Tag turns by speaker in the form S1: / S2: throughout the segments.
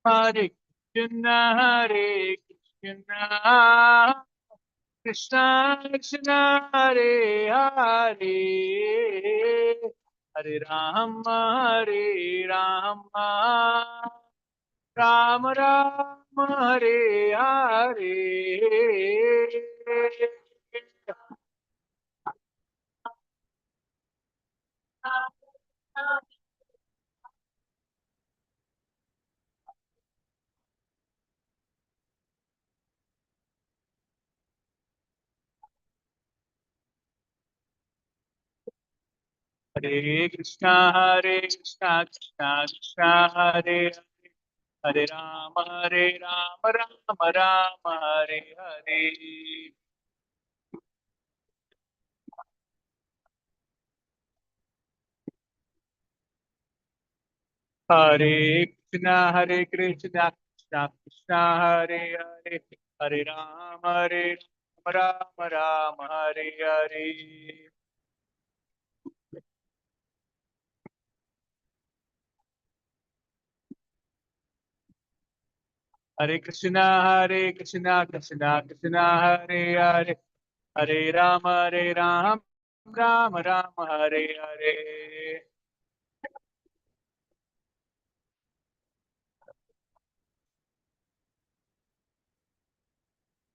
S1: Hare Krishna, Krishna Krishna, Hare Hare, Hare Rama, Ram Ram, Hare Hare. Hare Krishna, Krishna Krishna, Hare Hare Rama, Rama, Hare Hare. Hare Krishna, Krishna Krishna, Hare Hare, Hare Rama, Hare Hare. Hare Krishna, Krishna Krishna, Hare Hare, Hare Rama, Hare Hare.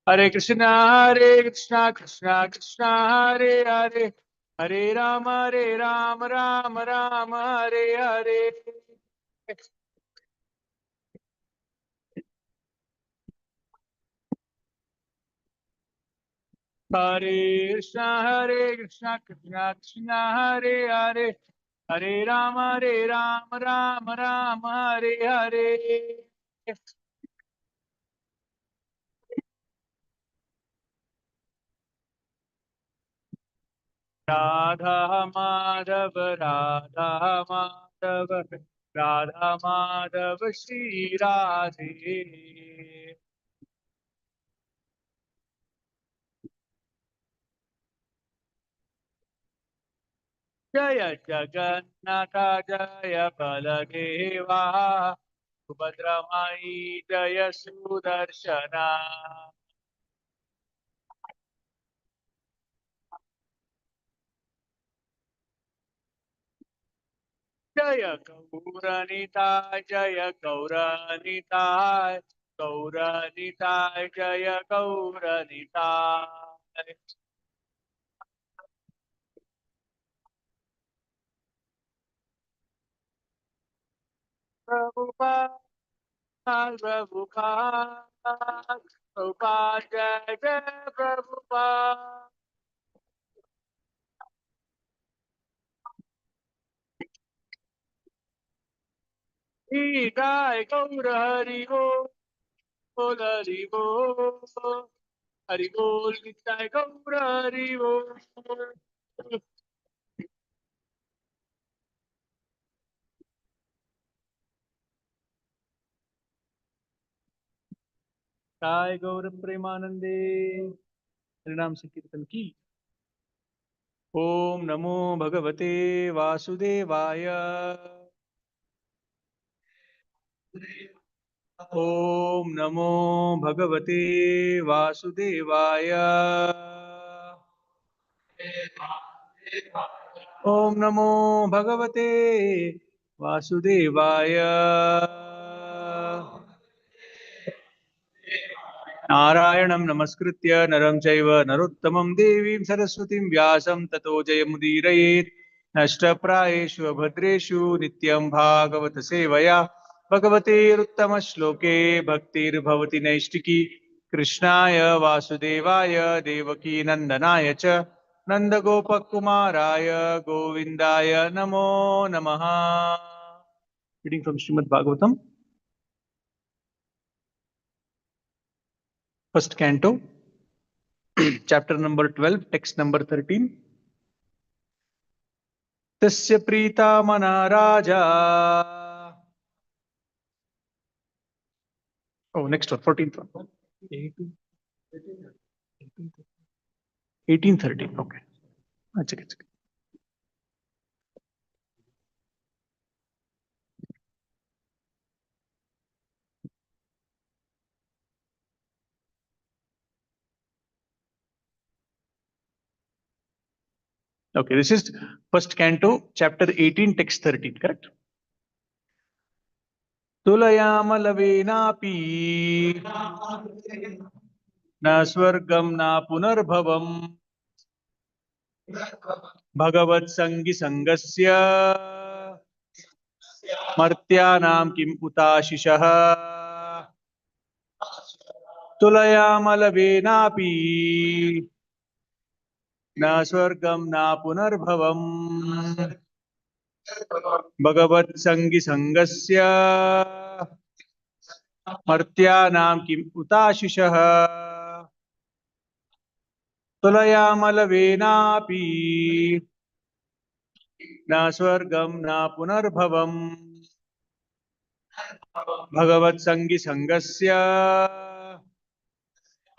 S1: Hare Krishna, Krishna Krishna, Hare Hare, Hare Rama, Hare Hare. Hare Krishna, Krishna Krishna, Hare Hare, Hare Rama, Hare Hare. Radha Madhav, Radha Madhav, Shri Radhe. Jaya Jagannatha, Jaya Baladeva, Subhadramai, Jaya Sudarshana. Jaya Gauranitai, Jaya Gauranitai, Jaya Gauranitai. Prabhupada, Prabhupada, Prabhupada, Jai Jai Prabhupada. Jai Gaur Hari Bol, Hari Bol, Hari Bol, Jai Gaur Hari Bol. Jai Gaur Premanande. हरिनाम संकीर्तन की। ओम नमो भगवते वासुदेवाय। ओम नमो भगवते वासुदेवाय। ओम नमो भगवते वासुदेवाय। नारायणं नमस्कृत्य नरं चैव नरोत्तमं देवीं सरस्वतीं व्यासं ततो जयमुदीरयेत्। नष्टप्रायेषु अभद्रेषु नित्यं भागवत सेवया भगवतेरुत्तमश्लोके भक्तिर्भवति नैष्टिकी। कृष्णाय वासुदेवाय देवकी नन्दनाय च नन्दगोपकुमाराय गोविन्दाय नमो नमः। Reading from Srimad Bhagavatam, first canto, chapter number 12, text number 13. तस्य प्रीता मना राजा. Oh, next one, 14th one. 1813. Okay. That's it. Okay, this is first canto, chapter 18, text 13, correct? तुलयामलवेनापि न स्वर्गं न पुनर्भवम् भगवत्सङ्गिसङ्गस्य मर्त्यानां किम् उताशिषः तुलयामलवेनापि न स्वर्गं न पुनर्भवम् भगवत्सङ्गिसङ्गस्य मर्त्यानां किम् उताशिषः तुलयामलवेनापि न स्वर्गं न पुनर्भवम् भगवत्सङ्गिसङ्गस्य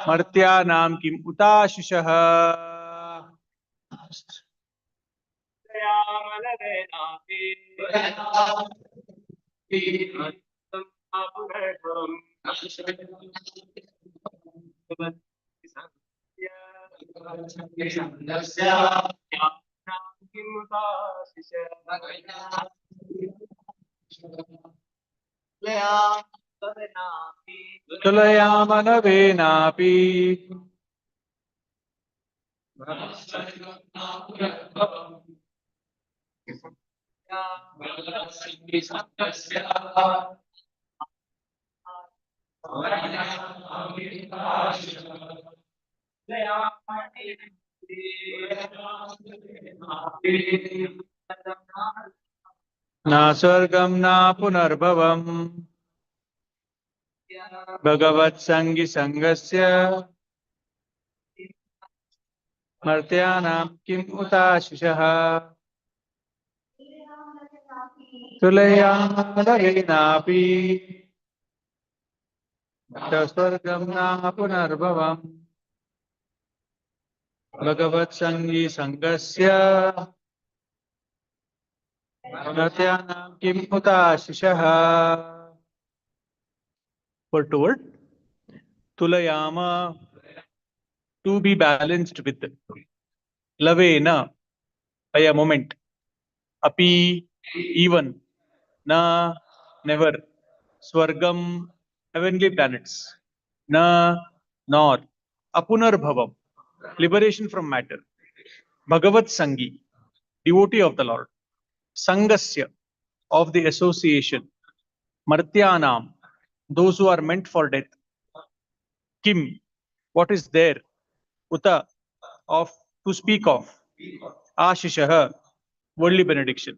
S1: मर्त्यानां किम् उताशिषः तुलयामलवेनापि न स्वर्गं न पुनर्भवम् भगवत्सङ्गिसङ्गस्य मर्त्यानां किम् उताशिषः तुलयामलवेनापि न स्वर्गं न पुनर्भवम् भगवत्सङ्गिसङ्गस्य मर्त्यानां किम् उताशिषः. Word to word, tulayama, to be balanced with, lavena, by a moment, api, even, na, never, swargam, heavenly planets, na, nor, apunarbhavam, liberation from matter, bhagavat sangi, devotee of the Lord, sangasya, of the association, martyanam, those who are meant for death, kim, what is there, uta, of, to speak of, आशीषः, worldly benediction.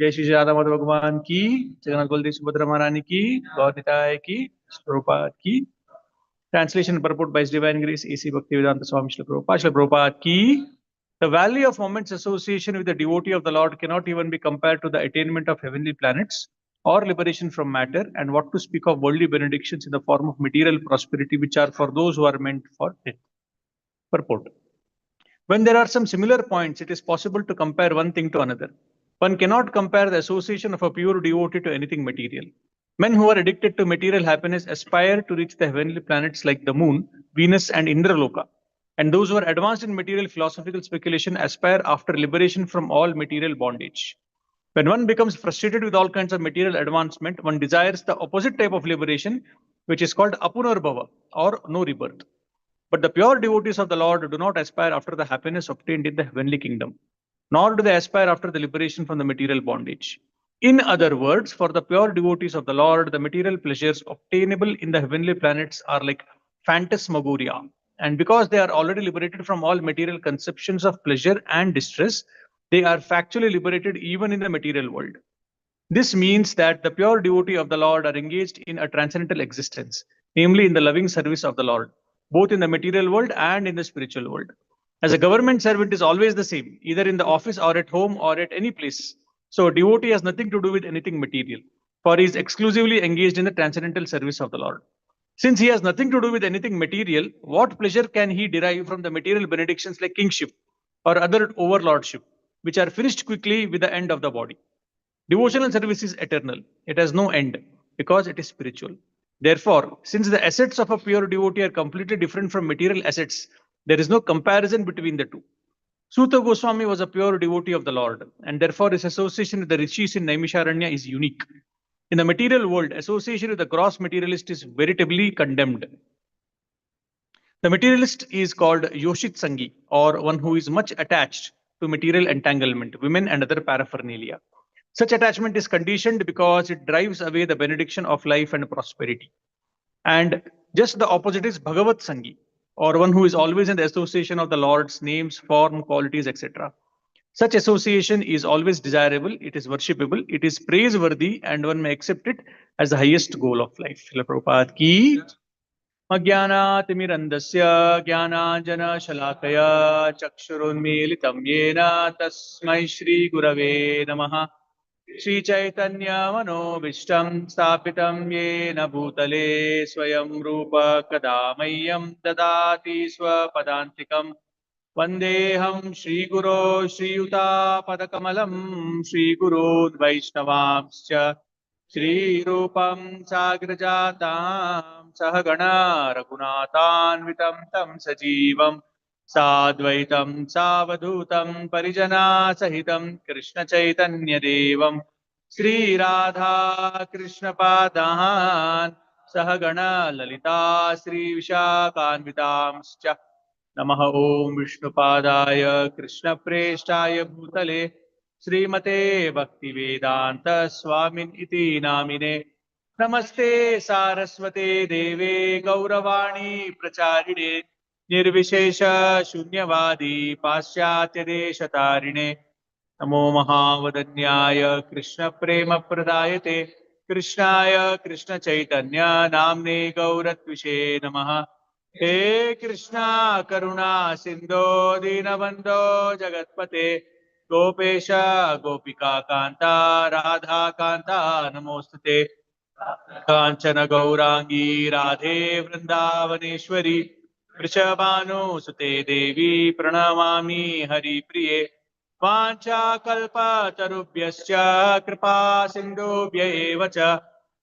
S1: जय श्री राधा माधव भगवान की, जगन्नाथ बलदेव सुभद्रा महारानी की, गौर निताय की, प्रभुपाद की. Translation and purport by His Divine Grace A.C. Bhaktivedanta Swami Srila Prabhupada. Srila Prabhupada ki. The value of moment's association with the devotee of the Lord cannot even be compared to the attainment of heavenly planets or liberation from matter, and what to speak of worldly benedictions in the form of material prosperity, which are for those who are meant for it. Purport. When there are some similar points, it is possible to compare one thing to another. One cannot compare the association of a pure devotee to anything material. Men who are addicted to material happiness aspire to reach the heavenly planets like the moon, Venus, and Indraloka. And those who are advanced in material philosophical speculation aspire after liberation from all material bondage. When one becomes frustrated with all kinds of material advancement, one desires the opposite type of liberation, which is called apunarbhava, or no rebirth. But the pure devotees of the Lord do not aspire after the happiness obtained in the heavenly kingdom, nor do they aspire after the liberation from the material bondage. In other words, for the pure devotees of the Lord, the material pleasures obtainable in the heavenly planets are like phantasmagoria. And because they are already liberated from all material conceptions of pleasure and distress, they are factually liberated even in the material world. This means that the pure devotee of the Lord are engaged in a transcendental existence, namely in the loving service of the Lord, both in the material world and in the spiritual world. As a government servant is always the same, either in the office or at home or at any place. So a devotee has nothing to do with anything material, for he is exclusively engaged in the transcendental service of the Lord. Since he has nothing to do with anything material, what pleasure can he derive from the material benedictions like kingship or other overlordship, which are finished quickly with the end of the body? Devotional service is eternal. It has no end because it is spiritual. Therefore, since the assets of a pure devotee are completely different from material assets, there is no comparison between the two. Suta Goswami was a pure devotee of the Lord, and therefore his association with the rishis in Naimisharanya is unique. In the material world, association with the gross materialist is veritably condemned. The materialist is called Yoshit Sangi, or one who is much attached to material entanglement, women and other paraphernalia. Such attachment is conditioned because it drives away the benediction of life and prosperity. And just the opposite is Bhagavat Sangi, or one who is always in the association of the Lord's names, form, qualities, etc. Such association is always desirable, it is worshipable, it is praiseworthy, and one may accept it as the highest goal of life. Srila Prabhupada ki अज्ञानातिमिरन्दस्य ज्ञानाञ्जनशलाकया चक्षुरुन्मीलितं येन तस्मै श्रीगुरवे नमः श्रीचैतन्यमनोभीष्टं स्थापितं येन भूतले स्वयं रूप कदा मह्यं ददाति स्वपदान्तिकम् वन्देऽहं श्रीगुरो श्रीयुतापदकमलं श्रीगुरून् वैष्णवांश्च श्रीरूपं साग्रजातां सहगणा रघुनाथान्वितं तं सजीवं साद्वैतं सावधूतं परिजनासहितं कृष्णचैतन्यदेवं श्रीराधा कृष्णपादान् सहगणा ललिता श्रीविशाखान्वितांश्च नमः ॐ विष्णुपादाय कृष्णप्रेष्ठाय भूतले श्रीमते भक्तिवेदांत स्वामिन् इति नामिने नमस्ते सारस्वते देवे गौरवाणी प्रचारिणे निर्विशेष शून्यवादी पाश्चात्य देशतारिणे नमो महावदन्याय कृष्ण प्रेम प्रदायते कृष्णाय कृष्ण चैतन्य नाम्ने गौरत्विषे नमः हे कृष्णा करुणा सिंधो दीनबंधो जगत्पते गोपेश गोपिका कांता राधा कांता नमोस्तुते कांचन गौरांगी राधे वृंदावनेश्वरी वृषभानुसुते देवी प्रणमामि हरिप्रिये वाञ्छाकल्पतरुभ्यश्च कृपा सिन्धुभ्य एव च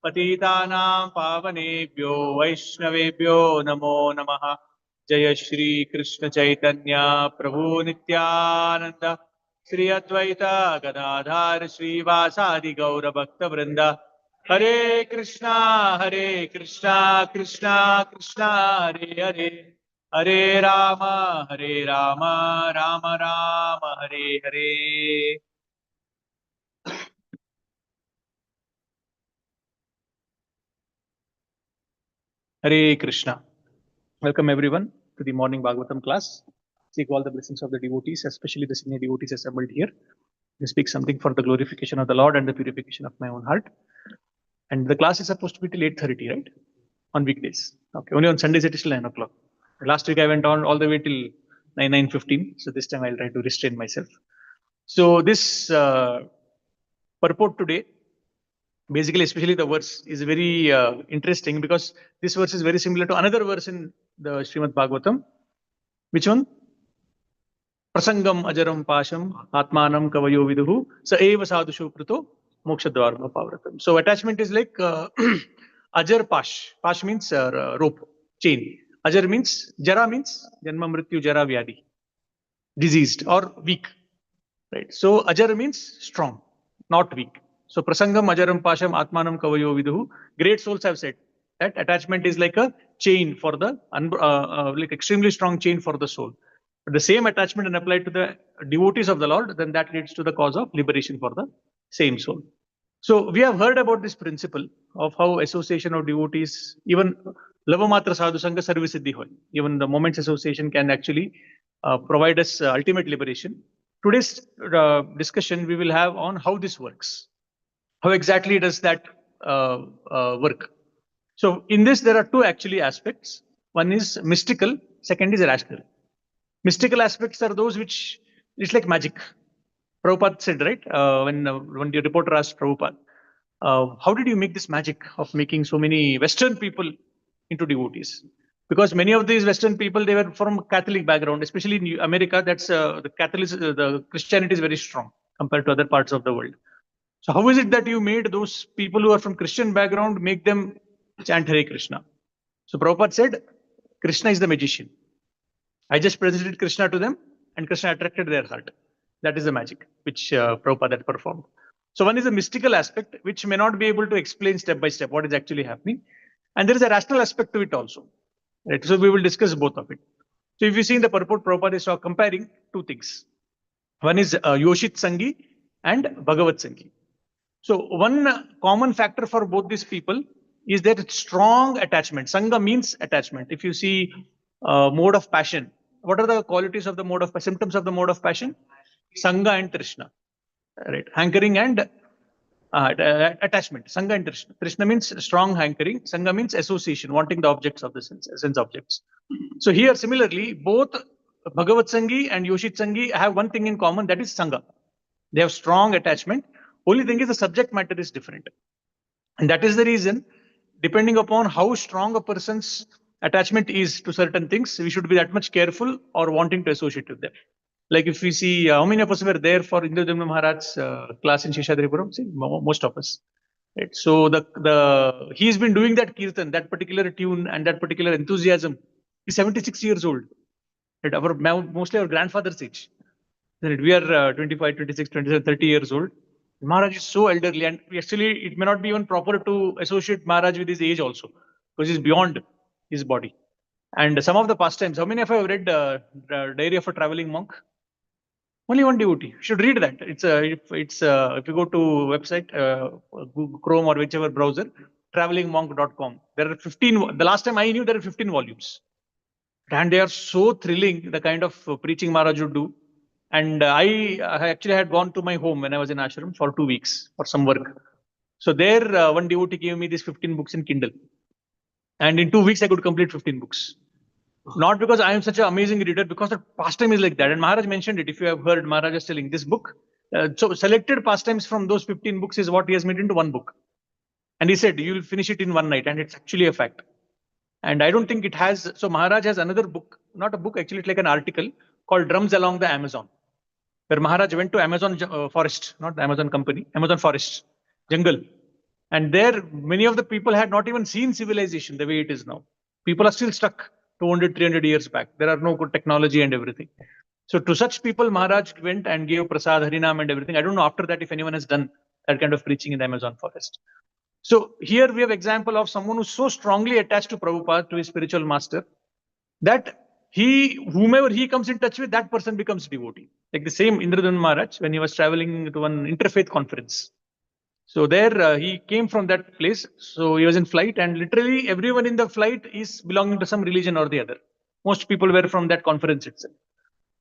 S1: पतितानां पावनेभ्यो वैष्णवेभ्यो नमो नमः जय श्री कृष्ण चैतन्य प्रभु नित्यानंद श्री अद्वैत गदाधर श्रीवासादि गौर भक्त वृंद हरे Krishna Krishna Krishna Hare Hare Hare Ram Ram Ram Hare Hare Hare Krishna. Welcome everyone to the morning Bhagavatam class. Seek all the blessings of the devotees, especially the senior devotees assembled here. To speak something for the glorification of the Lord and the purification of my own heart. And the class is supposed to be till 8:30, right? On weekdays. Okay. Only on Sundays it is till 9 o'clock. Last week I went on all the way till 9:15. So this time I'll try to restrain myself. So this purport today, basically, especially the verse, is very interesting because this verse is very similar to another verse in the Srimad Bhagavatam. Which one? Prasangam ajaram pasham atmanam kavayo viduhu sa eva sadhushu pruto moksha dvarma pavratam. So attachment is like ajar pash. Pash means rope, chain. Ajar means jara means janma mrityu jara vyadi, diseased or weak. Right. So ajar means strong, not weak. So prasangam ajaram pasham atmanam kavayo viduhu. Great souls have said that attachment is like a chain for the like extremely strong chain for the soul. But the same attachment when applied to the devotees of the Lord, then that leads to the cause of liberation for the same soul. So we have heard about this principle of how association of devotees, even lavamatra sadhu sangha sarvisiddhi hoy, even the moments association can actually provide us ultimate liberation. Today's discussion we will have on how this works. How exactly does that work? So in this there are two actually aspects. One is mystical, second is rational. Mystical aspects are those which it's like magic. Prabhupada said, right? When the reporter asked Prabhupada, how did you make this magic of making so many Western people into devotees? Because many of these Western people, they were from Catholic background, especially in America. That's the the Christianity is very strong compared to other parts of the world. So how is it that you made those people who are from Christian background make them chant Hare Krishna? So Prabhupada said, Krishna is the magician. I just presented Krishna to them and Krishna attracted their heart. That is the magic which Prabhupada had performed. So one is a mystical aspect which may not be able to explain step by step what is actually happening. And there is a rational aspect to it also. Right? So we will discuss both of it. So if you see in the purport, Prabhupada is comparing two things. One is Yoshit Sangi and Bhagavat Sangi. So one common factor for both these people is that strong attachment. Sangha means attachment. If you see mode of passion, what are the qualities of the mode of symptoms of the mode of passion? Sangha and Trishna, right? Hankering and attachment. Sangha and Trishna. Trishna means strong hankering. Sangha means association, wanting the objects of the sense objects. So here, similarly, both Bhagavat Sangi and Yoshit Sangi have one thing in common, that is Sangha. They have strong attachment. Only thing is the subject matter is different. And that is the reason, depending upon how strong a person's attachment is to certain things, we should be that much careful or wanting to associate with them. Like if we see, how many of us were there for Indradumna Maharaj's class in Sheshadripuram? See, most of us. Right? So he's been doing that kirtan, that particular tune and that particular enthusiasm. He's 76 years old. Right? Mostly our grandfather's age. Right? We are 25, 26, 27, 30 years old. Maharaj is so elderly, and actually it may not be even proper to associate Maharaj with his age also, because he's beyond his body. And some of the pastimes, how many of you have read Diary of a Traveling Monk? Only one devotee. You should read that. If you go to website, Google Chrome or whichever browser, travelingmonk.com. There are 15. The last time I knew, there are 15 volumes, and they are so thrilling. The kind of preaching Maharaj would do. And I actually had gone to my home when I was in ashram for 2 weeks for some work. So there, one devotee gave me these 15 books in Kindle, and in 2 weeks I could complete 15 books. Not because I am such an amazing reader, because the pastime is like that. And Maharaj mentioned it. If you have heard, Maharaj is telling this book. So selected pastimes from those 15 books is what he has made into one book. And he said, you will finish it in one night. And it's actually a fact. And I don't think it has. So Maharaj has another book, not a book, actually, it's like an article called Drums Along the Amazon, where Maharaj went to Amazon forest, not the Amazon company, Amazon forest, jungle. And there, many of the people had not even seen civilization the way it is now. People are still stuck 200, 300 years back. There are no good technology and everything. So to such people, Maharaj went and gave prasad, harinam and everything. I don't know after that if anyone has done that kind of preaching in the Amazon forest. So here we have example of someone who's so strongly attached to Prabhupada, to his spiritual master, that whomever he comes in touch with, that person becomes devotee. Like the same Indradumna Maharaj, when he was traveling to one interfaith conference. So there he came from that place. So he was in flight, and literally everyone in the flight is belonging to some religion or the other. Most people were from that conference itself.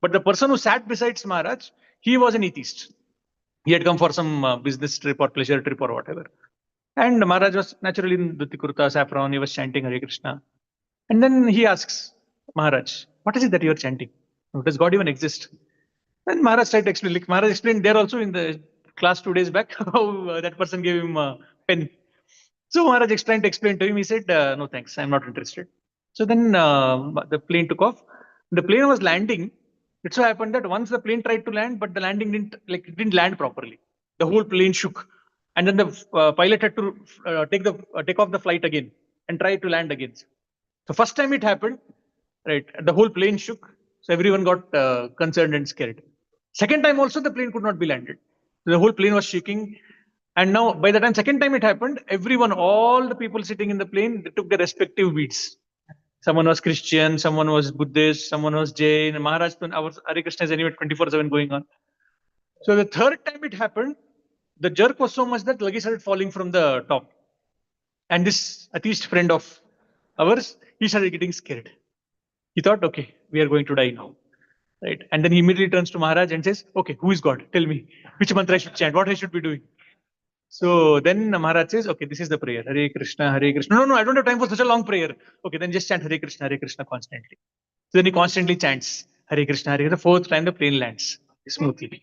S1: But the person who sat beside Maharaj, he was an atheist. He had come for some business trip or pleasure trip or whatever. And Maharaj was naturally in Dhuti Kurta, saffron, he was chanting Hare Krishna. And then he asks Maharaj, what is it that you are chanting? Does God even exist? And Maharaj tried to explain. Like Maharaj explained there also in the class 2 days back how that person gave him a pen. So Maharaj explained to him. He said, no thanks, I'm not interested. So then the plane took off. The plane was landing. It so happened that once the plane tried to land, but the landing didn't land properly. The whole plane shook. And then the pilot had to take off the flight again and try to land again. So first time it happened, right, the whole plane shook. So everyone got concerned and scared. Second time also the plane could not be landed. The whole plane was shaking. And now by the time second time it happened, everyone, all the people sitting in the plane, they took their respective beats. Someone was Christian, someone was Buddhist, someone was Jain. Maharaj, our Hare Krishna is anyway 24/7 going on. So the third time it happened, the jerk was so much that luggage started falling from the top. And this atheist friend of ours, he started getting scared. He thought, okay, we are going to die now. Right? And then he immediately turns to Maharaj and says, okay, who is God? Tell me which mantra I should chant, what I should be doing. So then Maharaj says, okay, this is the prayer. Hare Krishna, Hare Krishna. No, I don't have time for such a long prayer. Okay, then just chant Hare Krishna constantly. So then he constantly chants Hare Krishna, Hare Krishna. The fourth time the plane lands smoothly.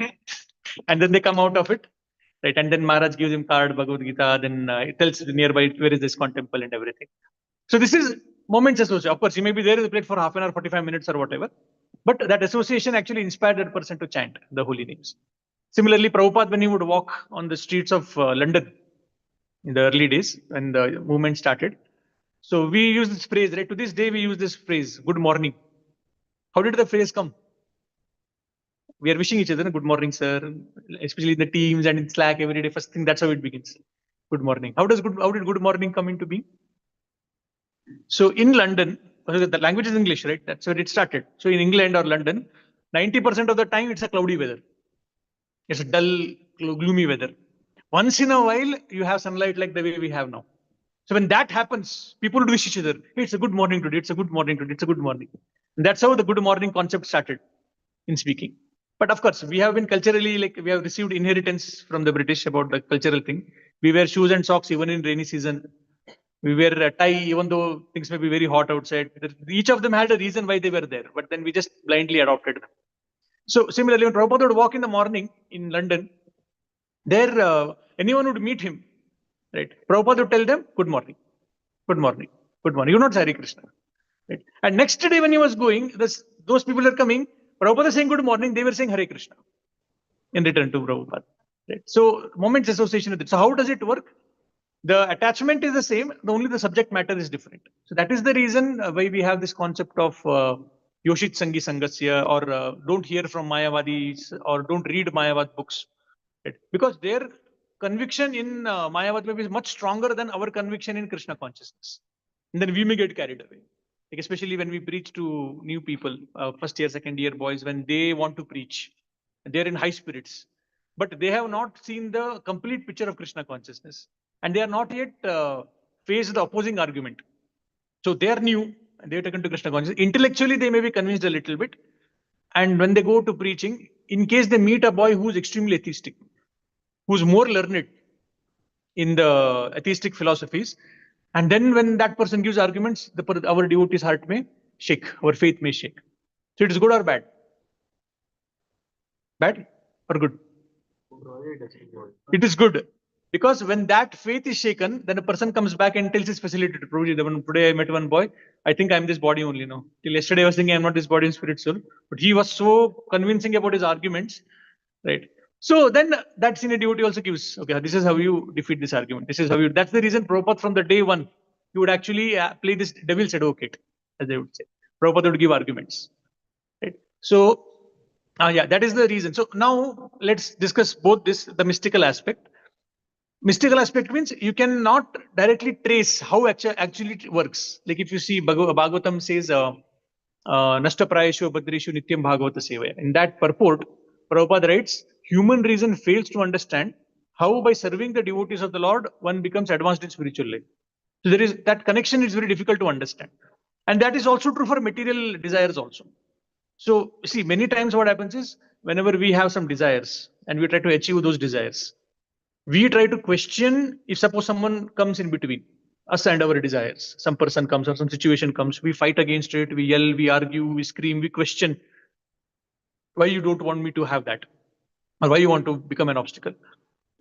S1: And then they come out of it. Right? And then Maharaj gives him card, Bhagavad Gita. Then it tells the nearby where is this temple and everything. So this is moments association. Of course, he may be there in the plate for half an hour, 45 minutes or whatever. But that association actually inspired that person to chant the holy names. Similarly, Prabhupada, when he would walk on the streets of London in the early days when the movement started, so we use this phrase, right? To this day, we use this phrase, good morning. How did the phrase come? We are wishing each other good morning, sir, especially in the Teams and in Slack every day. First thing, that's how it begins. Good morning. How did good morning come into being? So in London, the language is English, right? That's where it started. So in England or London, 90% of the time it's a cloudy weather. It's a dull, gloomy weather. Once in a while, you have sunlight like the way we have now. So when that happens, people would wish each other, hey, it's a good morning today, it's a good morning today, it's a good morning. And that's how the good morning concept started in speaking. But of course, we have been culturally, like we have received inheritance from the British about the cultural thing. We wear shoes and socks even in rainy season. We wear a tie even though things may be very hot outside. Each of them had a reason why they were there, but then we just blindly adopted them. So similarly, when Prabhupada would walk in the morning in London, there anyone would meet him, right? Prabhupada would tell them, good morning, good morning, good morning. You know, Hare Krishna. Right? And next day when he was going, those people are coming, Prabhupada saying good morning, they were saying Hare Krishna in return to Prabhupada. Right? So moments association with it. So how does it work? The attachment is the same, only the subject matter is different. So that is the reason why we have this concept of Yoshit Sangi Sangasya, or don't hear from Mayavadis, or don't read Mayavad books. Right? Because their conviction in Mayavad is much stronger than our conviction in Krishna consciousness. And then we may get carried away. Like especially when we preach to new people, first year, second year boys, when they want to preach, they're in high spirits, but they have not seen the complete picture of Krishna consciousness. And they are not yet faced the opposing argument. So they are new and they are taken to Krishna consciousness. Intellectually, they may be convinced a little bit. And when they go to preaching, in case they meet a boy who's extremely atheistic, who's more learned in the atheistic philosophies, and then when that person gives arguments, our devotee's heart may shake, our faith may shake. So it is good or bad? Bad or good? It is good. Because when that faith is shaken, then a person comes back and tells his facilitator, Prabhuji, today I met one boy, I think I'm this body only now. Till yesterday I was thinking I'm not this body and spirit soul. But he was so convincing about his arguments, right? So then that senior devotee also gives, okay, this is how you defeat this argument. This is how you, that's the reason Prabhupada from the day one, he would actually play this devil's advocate, as they would say. Prabhupada would give arguments, right? So, yeah, that is the reason. So now let's discuss both this, the mystical aspect. Mystical aspect means you cannot directly trace how actually it works. Like if you see Bhagavatam says, Nashta Prayeshu Bhadreshu Nityam Bhagavata Sevaya. In that purport, Prabhupada writes, human reason fails to understand how by serving the devotees of the Lord, one becomes advanced in spiritual life. So there is that connection is very difficult to understand. And that is also true for material desires also. So see, many times what happens is, whenever we have some desires and we try to achieve those desires, we try to question if suppose someone comes in between us and our desires. Some person comes or some situation comes, we fight against it, we yell, we argue, we scream, we question why you don't want me to have that, or why you want to become an obstacle.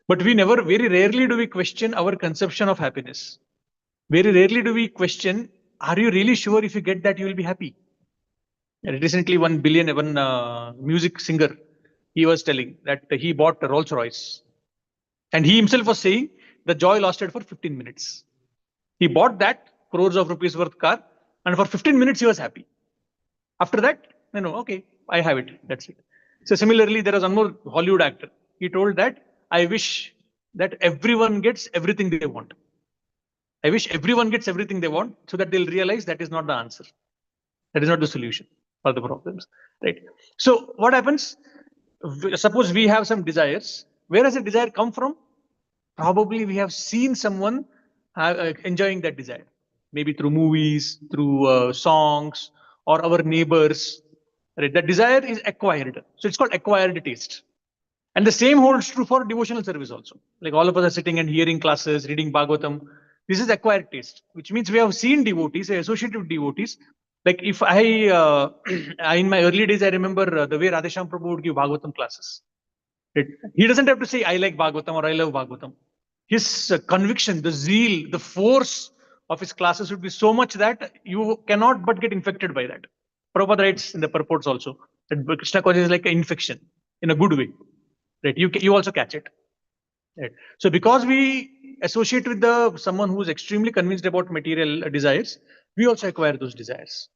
S1: But we never, very rarely do we question our conception of happiness. Very rarely do we question, are you really sure if you get that you will be happy? And recently, one music singer, he was telling that he bought a Rolls Royce. And he himself was saying the joy lasted for 15 minutes. He bought that crores of rupees worth car, and for 15 minutes he was happy. After that, okay, I have it. That's it. So similarly, there was one more Hollywood actor. He told that, I wish that everyone gets everything they want. I wish everyone gets everything they want so that they'll realize that is not the answer. That is not the solution for the problems, right? So what happens? Suppose we have some desires. Where does a desire come from? Probably we have seen someone enjoying that desire, maybe through movies, through songs, or our neighbors. Right? That desire is acquired. So it's called acquired taste. And the same holds true for devotional service also. Like all of us are sitting and hearing classes, reading Bhagavatam. This is acquired taste, which means we have seen devotees, associated with devotees. Like if in my early days, I remember the way Radhesham Prabhu would give Bhagavatam classes. He doesn't have to say, I like Bhagavatam or I love Bhagavatam. His conviction, the zeal, the force of his classes would be so much that you cannot but get infected by that. Prabhupada writes in the purports also that Krishna consciousness is like an infection in a good way. Right? You also catch it. Right? So because we associate with someone who is extremely convinced about material desires, we also acquire those desires.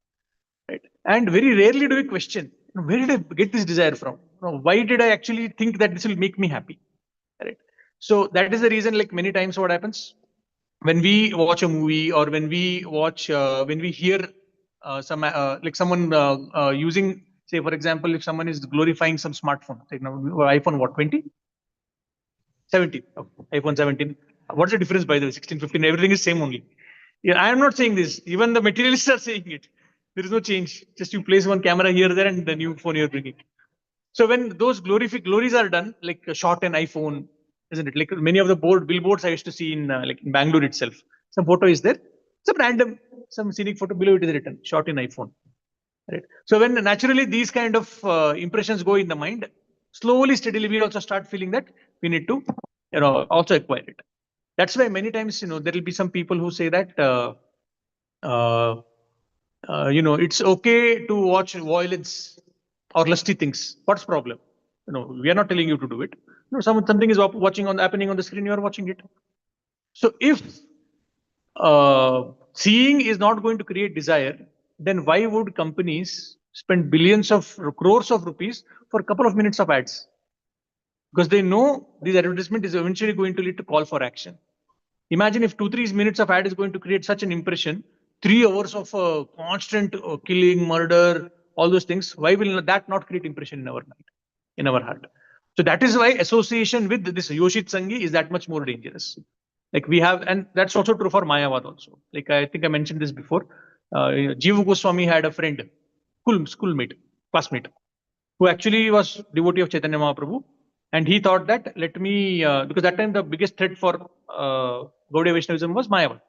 S1: Right? And very rarely do we question, where did I get this desire from? why did I actually think that this will make me happy? Right. So that is the reason, like many times what happens when we watch a movie or when we watch, when we hear some, like someone using, say, for example, if someone is glorifying some smartphone, like now, iPhone what, 20? 17. Okay. iPhone 17. What's the difference by the way? 16, 15, everything is same only. Yeah, I am not saying this. Even the materialists are saying it. There is no change. Just you place one camera here, there, and the new phone you're bringing. So when those glories are done, like a shot an iPhone, isn't it? Like many of the billboards I used to see in like in Bangalore itself. Some photo is there, some random, some scenic photo below it is written, shot in iPhone. Right. So when naturally these kind of impressions go in the mind, slowly, steadily, we also start feeling that we need to, also acquire it. That's why many times, there will be some people who say that, uh, it's okay to watch violence or lusty things. What's problem? We are not telling you to do it. Something is happening on the screen. You are watching it. So if seeing is not going to create desire, then why would companies spend billions of crores of rupees for a couple of minutes of ads? Because they know this advertisement is eventually going to lead to call for action. Imagine if 2-3 minutes of ad is going to create such an impression, 3 hours of constant killing, murder, all those things. Why will that not create impression in our mind, in our heart? So that is why association with this Yoshit Sangi is that much more dangerous. Like we have, and that's also true for Mayavad also. Like I think I mentioned this before. Jiva Goswami had a friend, schoolmate, classmate, who actually was devotee of Chaitanya Mahaprabhu. And he thought that let me, because that time the biggest threat for Gaudiya Vaishnavism was Mayavad.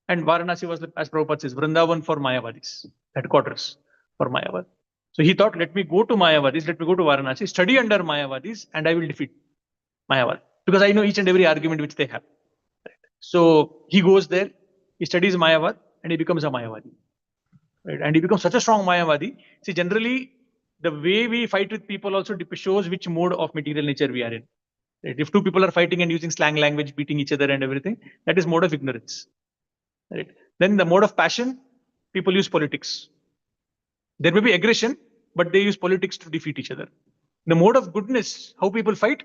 S1: And Varanasi was, as Prabhupada says, Vrindavan for Mayavadis, headquarters for Mayavad. So he thought, let me go to Mayavadis, let me go to Varanasi, study under Mayavadis, and I will defeat Mayavad. Because I know each and every argument which they have. So he goes there, he studies Mayavad, and he becomes a Mayavadi. Right? And he becomes such a strong Mayavadi. See, generally, the way we fight with people also shows which mode of material nature we are in. Right? If two people are fighting and using slang language, beating each other and everything, that is mode of ignorance. Right? Then the mode of passion, people use politics. There may be aggression, but they use politics to defeat each other. The mode of goodness, how people fight?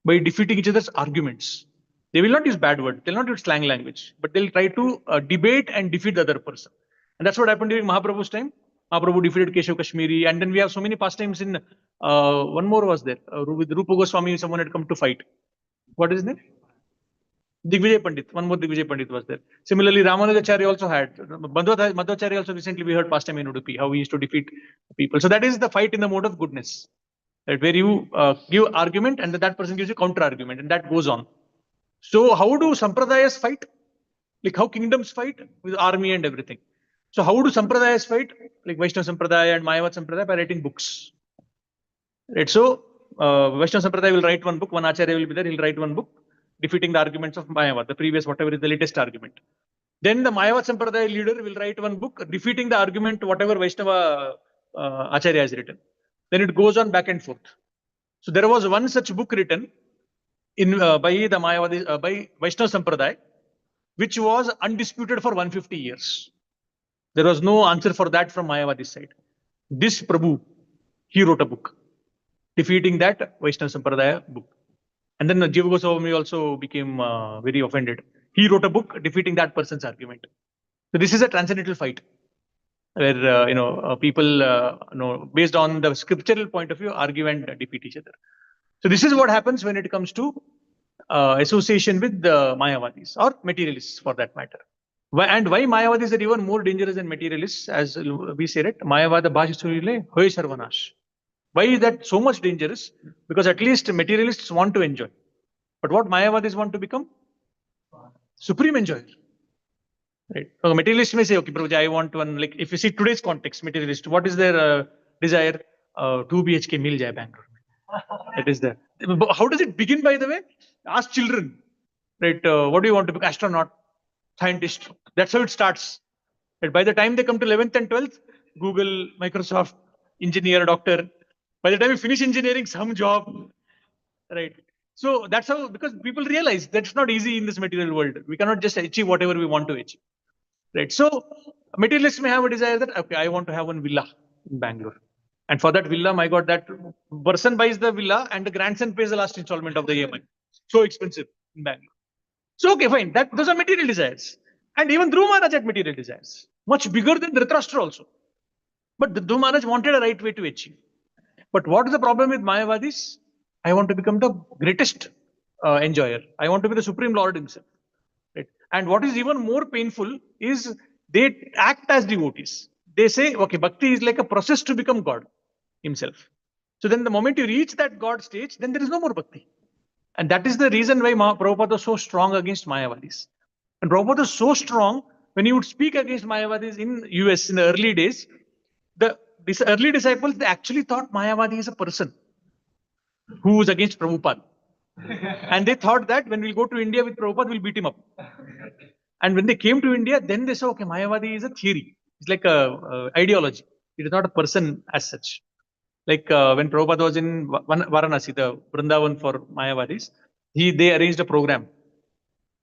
S1: By defeating each other's arguments. They will not use bad words, they'll not use slang language, but they'll try to debate and defeat the other person. And that's what happened during Mahaprabhu's time. Mahaprabhu defeated Keshav Kashmiri, and then we have so many pastimes in, one more was there, with Rupa Goswami, someone had come to fight. What is his name? Digvijay Pandit, one more Digvijay Pandit was there. Similarly, Ramanujacharya also had, Madhvacharya also recently we heard pastime in Udupi, how he used to defeat people. So that is the fight in the mode of goodness. Right, where you give argument and that person gives you counter argument and that goes on. So how do sampradayas fight? Like how kingdoms fight with army and everything. So how do sampradayas fight? Like Vaishnava Sampradaya and Mayavad Sampradaya by writing books. Right. So Vaishnava Sampradaya will write one book, one Acharya will be there, he'll write one book, defeating the arguments of Mayavad, the previous, whatever is the latest argument. Then the Mayavad Sampradaya leader will write one book, defeating the argument, whatever Vaishnava Acharya has written. Then it goes on back and forth. So there was one such book written in by the Mayavadi, by Vaishnava Sampradaya, which was undisputed for 150 years. There was no answer for that from Mayavadi side. This Prabhu, he wrote a book defeating that Vaishnava Sampradaya book. And then Jiva Goswami also became very offended. He wrote a book defeating that person's argument. So this is a transcendental fight where people based on the scriptural point of view argue and defeat each other. So this is what happens when it comes to association with the Mayavadis or materialists for that matter. And why Mayavadis are even more dangerous than materialists, as we say it, Mayavada Bhajasurile Hoy Sarvanash. Why is that so much dangerous? Because at least materialists want to enjoy. But what Mayavadis want to become? Supreme enjoyer. Right. So materialist may say, okay, Prabhuji, I want one, like if you see today's context, materialist, what is their desire? 2 BHK mil jai Bangalore. That is there. How does it begin, by the way? Ask children, right? What do you want to become? Astronaut, scientist. That's how it starts. Right? By the time they come to 11th and 12th, Google, Microsoft, engineer, doctor. By the time you finish engineering, some job, right? So that's how, because people realize that's not easy in this material world. We cannot just achieve whatever we want to achieve, right? So materialists may have a desire that, okay, I want to have one villa in Bangalore. And for that villa, my God, that person buys the villa and the grandson pays the last installment of the EMI. So expensive in Bangalore. So okay, fine. Those are material desires. And even Dhruv Maharaj had material desires, much bigger than Dhritarashtra also. But the Dhruv Maharaj wanted a right way to achieve. But what is the problem with Mayavadis? I want to become the greatest enjoyer. I want to be the supreme lord himself. Right? And what is even more painful is they act as devotees. They say, okay, bhakti is like a process to become God himself. So then the moment you reach that God stage, then there is no more bhakti. And that is the reason why Prabhupada was so strong against Mayavadis. And Prabhupada was so strong when he would speak against Mayavadis in US in the early days. These early disciples, they actually thought Mayavadi is a person who was against Prabhupada. And they thought that when we'll go to India with Prabhupada, we'll beat him up. And when they came to India, then they saw, okay, Mayavadi is a theory. It's like a ideology. It is not a person as such. Like when Prabhupada was in Varanasi, the Vrindavan for Mayavadis, they arranged a program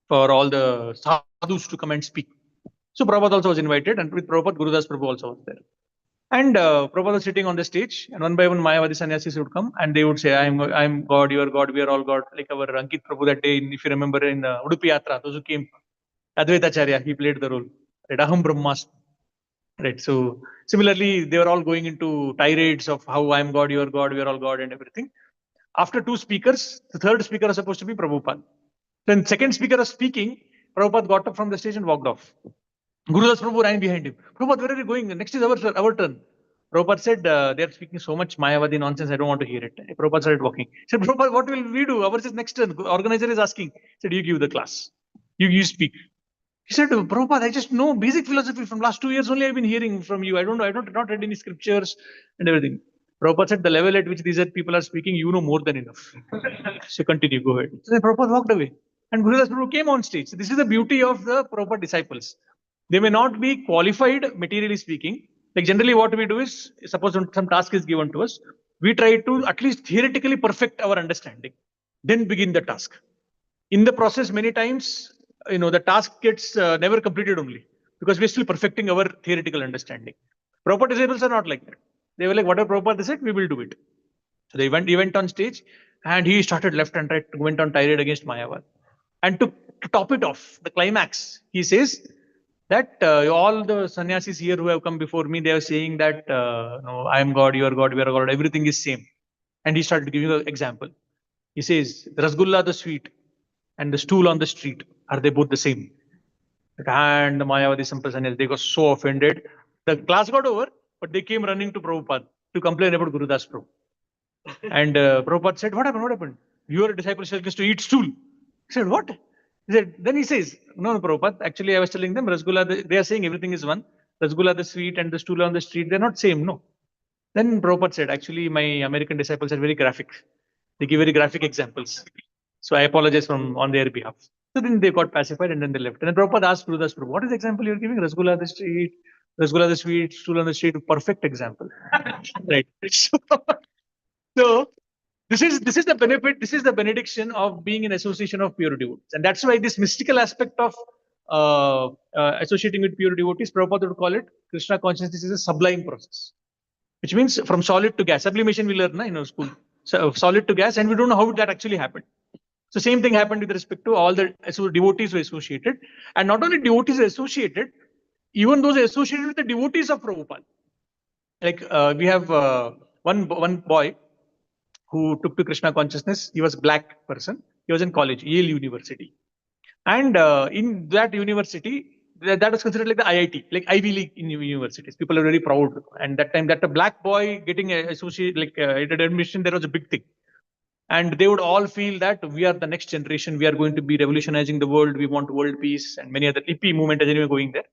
S1: for all the sadhus to come and speak. So Prabhupada also was invited, and with Prabhupada, Gurudas Prabhu also was there. And Prabhupada was sitting on the stage, and one by one Mayavadi sannyasis would come, and they would say, I'm God, you are God, we are all God. Like our Ankit Prabhu that day, if you remember in Udupi Yatra, those who came, Advaitacharya, he played the role. Right? Aham Brahmasmi. Right. So similarly, they were all going into tirades of how I'm God, you are God, we are all God, and everything. After two speakers, the third speaker was supposed to be Prabhupada. Then second speaker was speaking, Prabhupada got up from the stage and walked off. Gurudas Prabhu ran behind him. Prabhupada, where are you going? Next is our turn. Prabhupada said, they are speaking so much Mayavadi nonsense, I don't want to hear it. Prabhupada started walking. He said, Prabhupada, what will we do? Ours is next turn. Organizer is asking. He said, you give the class. You speak. He said, Prabhupada, I just know basic philosophy from last 2 years only I've been hearing from you. I don't know, not read any scriptures and everything. Prabhupada said, the level at which these people are speaking, you know more than enough. So continue, go ahead. So Prabhupada walked away. And Gurudas Prabhu came on stage. So this is the beauty of the Prabhupada disciples. They may not be qualified, materially speaking. Like generally what we do is, suppose some task is given to us, we try to at least theoretically perfect our understanding, then begin the task. In the process, many times, the task gets never completed only because we're still perfecting our theoretical understanding. Prabhupada disciples are not like that. They were like, whatever Prabhupada said, we will do it. So he went on stage and he started left and right, went on tirade against Mayavad. And to top it off, the climax, he says that all the sannyasis here who have come before me, they are saying that no, I am God, you are God, we are God, everything is same. And he started giving an example. He says, Rasgulla the sweet and the stool on the street, are they both the same? And the Mayavadi Sampradaya, they got so offended. The class got over, but they came running to Prabhupada to complain about Gurudas Prabhu. And Prabhupada said, what happened? What happened? Your disciple said to eat stool. He said, what? He said, then he says, no, Prabhupada, actually I was telling them, Rasgulla, they are saying everything is one. Rasgulla the sweet and the stool on the street, they're not same, no. Then Prabhupada said, actually my American disciples are very graphic. They give very graphic examples. So I apologize on their behalf. So then they got pacified and then they left. And then Prabhupada asked Gurudas Prabhu, what is the example you're giving? Rasgulla the street, Rasgulla the sweet, stool on the street, perfect example. Right. So this is the benefit, this is the benediction of being in association of pure devotees. And that's why this mystical aspect of associating with pure devotees, Prabhupada would call it Krishna consciousness is a sublime process. Which means from solid to gas. Sublimation we learn in school. So solid to gas, and we don't know how that actually happened. So same thing happened with respect to all the devotees were associated. And not only devotees are associated, even those associated with the devotees of Prabhupada. Like we have one boy who took to Krishna consciousness. He was a black person. He was in college, Yale University. And in that university, that was considered like the IIT, like Ivy League in universities. People are very proud. And that time, that a black boy getting associated, like admission, there was a big thing. And they would all feel that we are the next generation. We are going to be revolutionizing the world. We want world peace and many other hippie movement is anyway going there.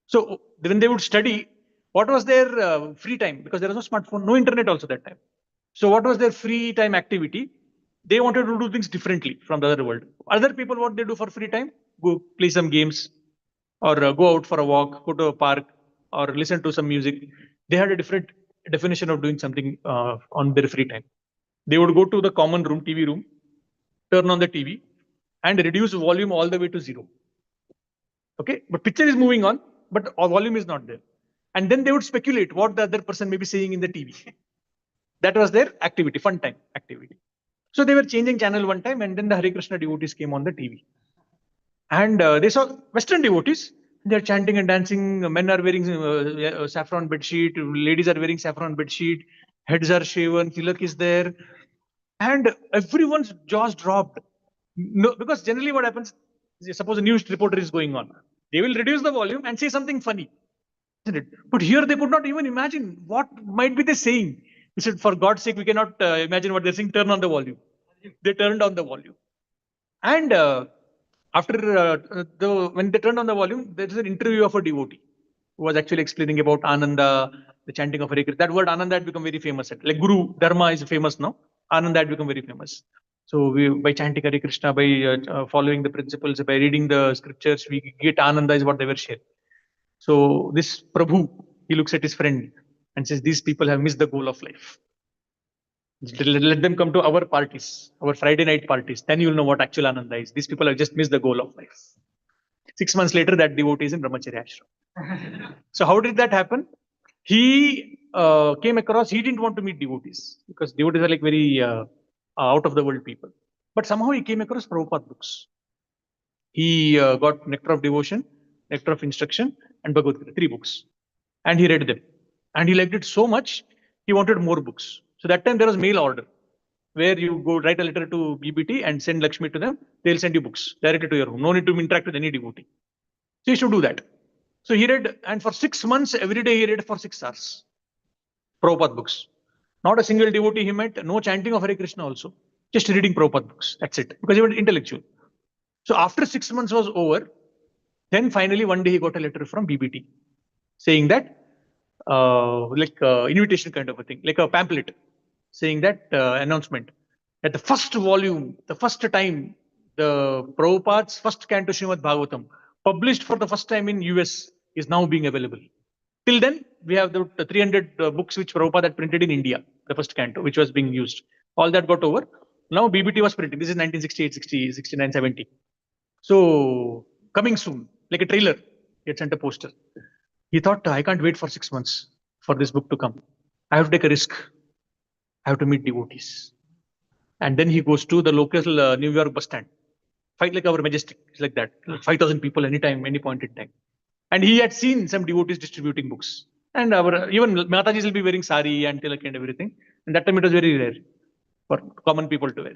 S1: So when they would study, what was their free time? Because there was no smartphone, no internet also that time. So what was their free time activity? They wanted to do things differently from the other world. Other people, what they do for free time? Go play some games or go out for a walk, go to a park or listen to some music. They had a different definition of doing something on their free time. They would go to the common room, TV room, turn on the TV and reduce volume all the way to 0. Okay, but picture is moving on, but volume is not there. And then they would speculate what the other person may be saying in the TV. That was their activity, fun time activity. So they were changing channel one time, and then the Hare Krishna devotees came on the TV. And they saw Western devotees. They're chanting and dancing. Men are wearing saffron bedsheet. Ladies are wearing saffron bedsheet. Heads are shaven. Tilak is there. And everyone's jaws dropped. No, because generally what happens, suppose a news reporter is going on. They will reduce the volume and say something funny. Isn't it? But here they could not even imagine what might be they saying. He said, for God's sake, we cannot imagine what they're saying. Turn on the volume. They turned on the volume. And after when they turned on the volume, there is an interview of a devotee who was actually explaining about Ananda, the chanting of Hare Krishna. That word Ananda had become very famous. Like Guru Dharma is famous now. Ananda had become very famous. So we, by chanting Hare Krishna, by following the principles, by reading the scriptures, we get Ananda is what they were sharing. So this Prabhu, he looks at his friend and says, these people have missed the goal of life. Let them come to our parties, our Friday night parties. Then you'll know what actual Ananda is. These people have just missed the goal of life. 6 months later, that devotee is in Brahmacharya ashram. So how did that happen? He came across, he didn't want to meet devotees because devotees are like very out of the world people. But somehow he came across Prabhupada books. He got Nectar of Devotion, Nectar of Instruction, and Bhagavad Gita, 3 books. And he read them. And he liked it so much, he wanted more books. So that time there was mail order, where you go write a letter to BBT and send Lakshmi to them. They'll send you books directly to your home. No need to interact with any devotee. So you should do that. So he read, and for 6 months, every day he read for 6 hours. Prabhupada books. Not a single devotee he met, no chanting of Hare Krishna also. Just reading Prabhupada books. That's it. Because he was intellectual. So after 6 months was over, then finally one day he got a letter from BBT saying that, invitation kind of a thing, like a pamphlet, saying that announcement that the first volume, the first time, the Prabhupada's first canto Srimad Bhagavatam, published for the first time in US, is now being available. Till then, we have the 300 books which Prabhupada had printed in India, the first canto, which was being used. All that got over. Now BBT was printing. This is 1968, 60, 69, 70. So coming soon, like a trailer, he had sent a poster. He thought, I can't wait for 6 months for this book to come. I have to take a risk. I have to meet devotees. And then he goes to the local New York bus stand. Fight like our Majestic, it's like that. 5,000 people anytime, any point in time. And he had seen some devotees distributing books. And our even Matajis will be wearing sari and tilak and everything. And that time it was very rare for common people to wear.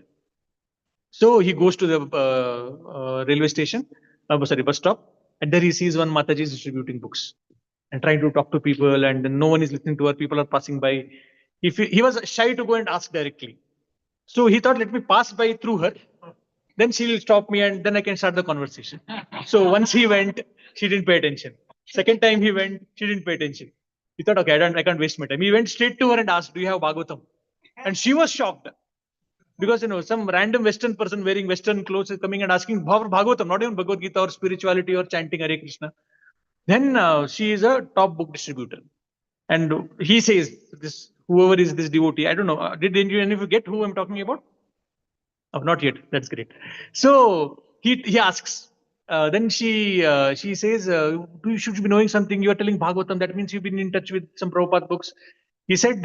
S1: So he goes to the railway station, bus stop, and there he sees one Mataji is distributing books and trying to talk to people, and no one is listening to her. People are passing by. He was shy to go and ask directly. So he thought, let me pass by through her. Then she will stop me and then I can start the conversation. So once he went, she didn't pay attention. Second time he went, she didn't pay attention. He thought, okay, I can't waste my time. He went straight to her and asked, do you have Bhagavatam? And she was shocked. Because some random Western person wearing Western clothes is coming and asking Bhagavatam, not even Bhagavad Gita or spirituality or chanting Hare Krishna. Then she is a top book distributor. And he says, this whoever is this devotee, I don't know, did any of you get who I'm talking about? Oh, not yet. That's great. So he asks. Then she says, you should be knowing something. You are telling Bhagavatam. That means you've been in touch with some Prabhupada books. He said,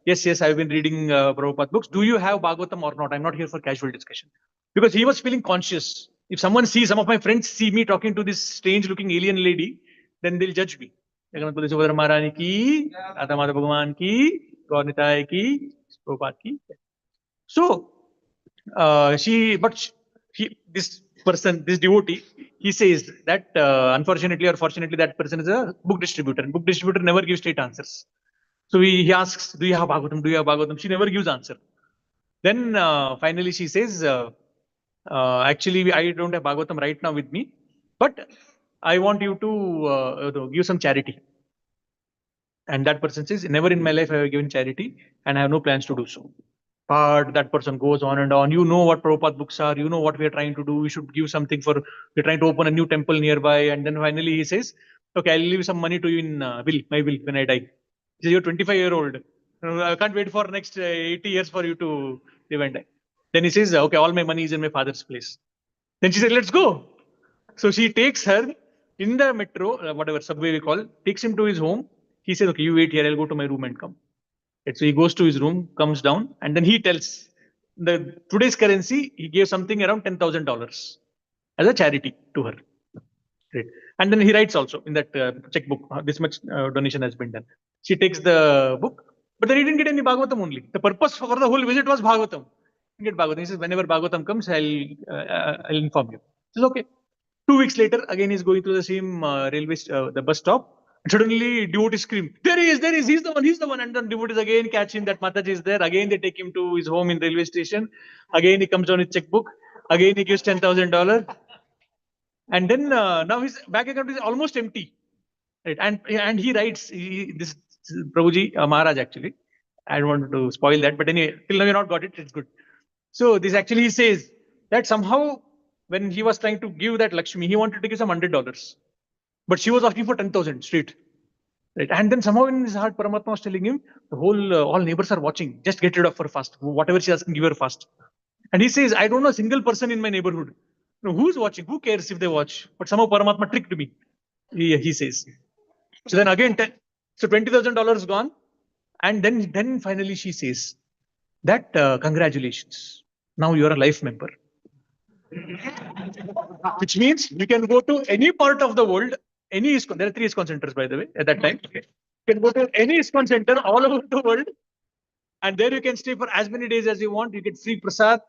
S1: yes, I've been reading Prabhupada books. Do you have Bhagavatam or not? I'm not here for casual discussion. Because he was feeling conscious. If some of my friends see me talking to this strange looking alien lady, then they'll judge me. Jagannath Subhadra Maharani ki, Radha Madhav Bhagavan ki, Gaur Nitai ki, Prabhupada ki. So this devotee, he says that unfortunately or fortunately, that person is a book distributor. And book distributor never gives straight answers. So he asks, do you have Bhagavatam? Do you have Bhagavatam? She never gives answer. Then finally she says, actually, I don't have Bhagavatam right now with me, but I want you to give some charity. And that person says, never in my life have I given charity and I have no plans to do so. But that person goes on and on. You know what Prabhupada books are. You know what we are trying to do. We should give something we're trying to open a new temple nearby. And then finally he says, okay, I'll leave some money to you in my will when I die. He says, you're 25-year-old. I can't wait for next 80 years for you to live and die. Then he says, okay, all my money is in my father's place. Then she said, let's go. So she takes her in the metro, whatever subway we call, takes him to his home. He says, okay, you wait here. I'll go to my room and come. Right? So he goes to his room, comes down, and then he tells today's currency, he gave something around $10,000 as a charity to her. Right. And then he writes also in that checkbook, this much donation has been done. She takes the book, but then he didn't get any Bhagavatam only. The purpose for the whole visit was Bhagavatam. He didn't get Bhagavatam. He says, whenever Bhagavatam comes, I'll inform you. He says, okay. 2 weeks later, again he's going through the same the bus stop. And suddenly, devotees scream, there he is, he's the one. And then devotees again catch him that Mataji is there. Again, they take him to his home in railway station. Again, he comes on his checkbook. Again, he gives $10,000. And then now his bank account is almost empty. Right? And he writes, this Prabhuji, Maharaj actually. I don't want to spoil that. But anyway, till now you not got it, it's good. So this actually he says that somehow when he was trying to give that Lakshmi, he wanted to give some $100. But she was asking for 10,000 straight. Right? And then somehow in his heart, Paramatma was telling him, the whole, all neighbors are watching. Just get rid of her fast. Whatever she's asking, give her fast. And he says, I don't know a single person in my neighborhood. No, who's watching? Who cares if they watch? But somehow Paramatma tricked me. He says. So then again, so $20,000 gone. And then finally she says that congratulations. Now you're a life member. Which means you can go to any part of the world, any ISKCON. There are 3 ISKCON centers, by the way, at that time. You can go to any ISKCON center all over the world. And there you can stay for as many days as you want. You get free prasad.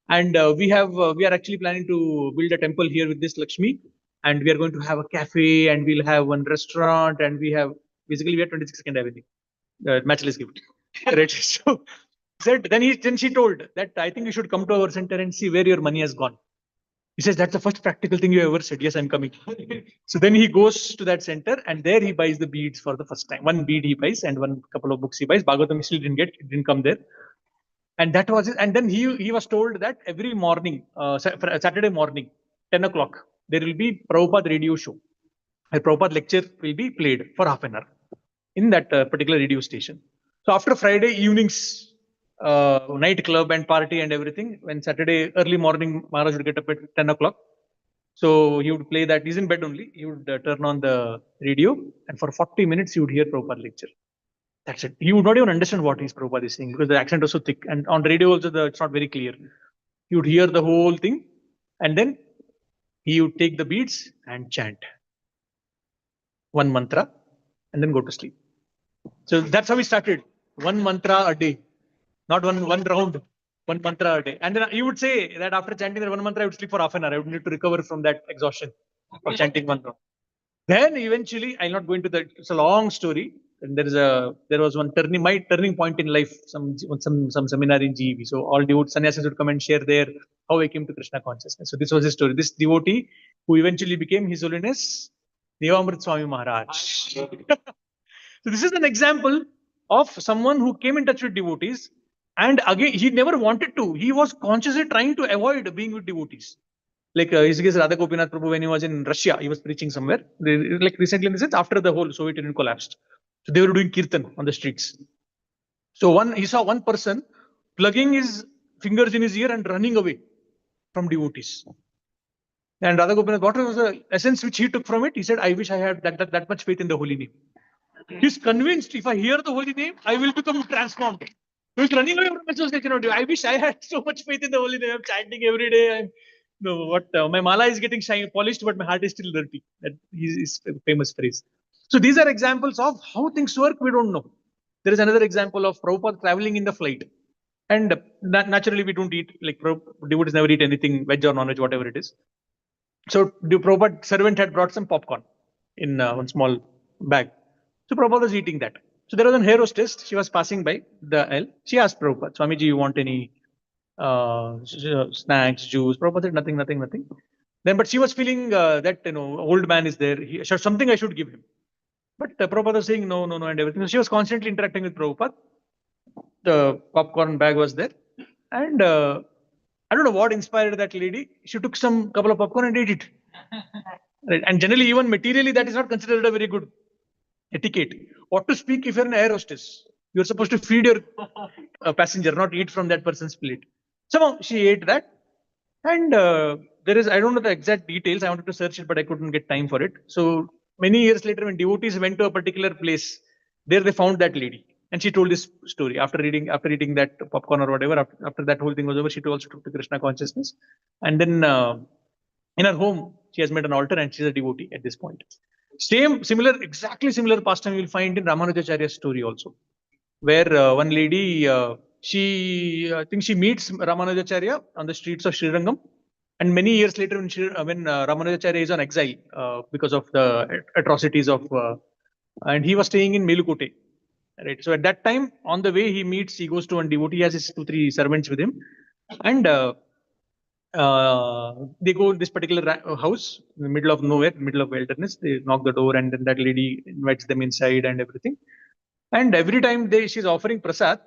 S1: And we are actually planning to build a temple here with this Lakshmi. And we are going to have a cafe and we'll have one restaurant. And we have 26nd Avenue. Matchless gift. Right. So said, then she told that I think you should come to our center and see where your money has gone. He says, that's the first practical thing you ever said. Yes, I'm coming. So then he goes to that center and there he buys the beads for the first time. One bead he buys and one couple of books he buys. Bhagavatam still didn't get, it didn't come there. And that was it. And then he was told that every morning, Saturday morning, 10 o'clock, there will be Prabhupada radio show. A Prabhupada lecture will be played for half an hour in that particular radio station. So after Friday evenings, night club and party and everything, when Saturday early morning, Maharaj would get up at 10 o'clock. So he would play that. He's in bed only. He would turn on the radio and for 40 minutes he would hear Prabhupada lecture. That's it. You would not even understand what his Prabhupada is saying because the accent was so thick. And on radio also, it's not very clear. You would hear the whole thing and then he would take the beads and chant one mantra and then go to sleep. So that's how we started. One mantra a day, not one round, one mantra a day. And then you would say that after chanting that one mantra, I would sleep for half an hour. I would need to recover from that exhaustion of chanting one round. Then eventually, I'll not go into that. It's a long story. And there was one my turning point in life, some seminar in GEV. So all sannyasis would come and share their how I came to Krishna consciousness. So this was his story. This devotee who eventually became His Holiness Devamrit Swami Maharaj. So this is an example of someone who came in touch with devotees. And again, he never wanted to. He was consciously trying to avoid being with devotees. Like his case, Radha Gopinath Prabhu, when he was in Russia, he was preaching somewhere. Like recently, in the sense, after the whole Soviet Union collapsed. So they were doing kirtan on the streets. So he saw one person plugging his fingers in his ear and running away from devotees. And Radha Gopinath, what was the essence which he took from it? He said, I wish I had that much faith in the holy name. He's convinced if I hear the holy name, I will become transformed. So he's running away from association. I wish I had so much faith in the holy name. I'm chanting every day. My mala is getting polished, but my heart is still dirty. That is a famous phrase. So these are examples of how things work. We don't know. There is another example of Prabhupada traveling in the flight. And naturally, we don't eat, like devotees never eat anything, veg or non-veg, whatever it is. So the Prabhupada servant had brought some popcorn in one small bag. So Prabhupada was eating that. So there was an air hostess. She was passing by the aisle. She asked Prabhupada, Swamiji, you want any snacks, juice? Prabhupada said, nothing. Then, but she was feeling that, old man is there. Something I should give him. But Prabhupada was saying no, and everything. So she was constantly interacting with Prabhupada. The popcorn bag was there. And I don't know what inspired that lady. She took some couple of popcorn and ate it. Right. And generally, even materially, that is not considered a very good etiquette. What to speak if you're an air hostess? You're supposed to feed your passenger, not eat from that person's plate. Somehow she ate that. And there is, I don't know the exact details. I wanted to search it, but I couldn't get time for it. So many years later, when devotees went to a particular place, there they found that lady. And she told this story after eating that popcorn or whatever. After that whole thing was over, she also took the Krishna consciousness, and then in her home she has made an altar and she's a devotee at this point. Exactly similar pastime you will find in Ramanujacharya's story also, where one lady, I think she meets Ramanujacharya on the streets of Srirangam, and many years later, when Ramanujacharya is on exile because of the atrocities of, and he was staying in Melukote, right? So at that time, on the way he goes to one devotee, he has his 2 3 servants with him, and they go in this particular house in the middle of nowhere, middle of wilderness. They knock the door, and then that lady invites them inside and everything. And every time she's offering prasad,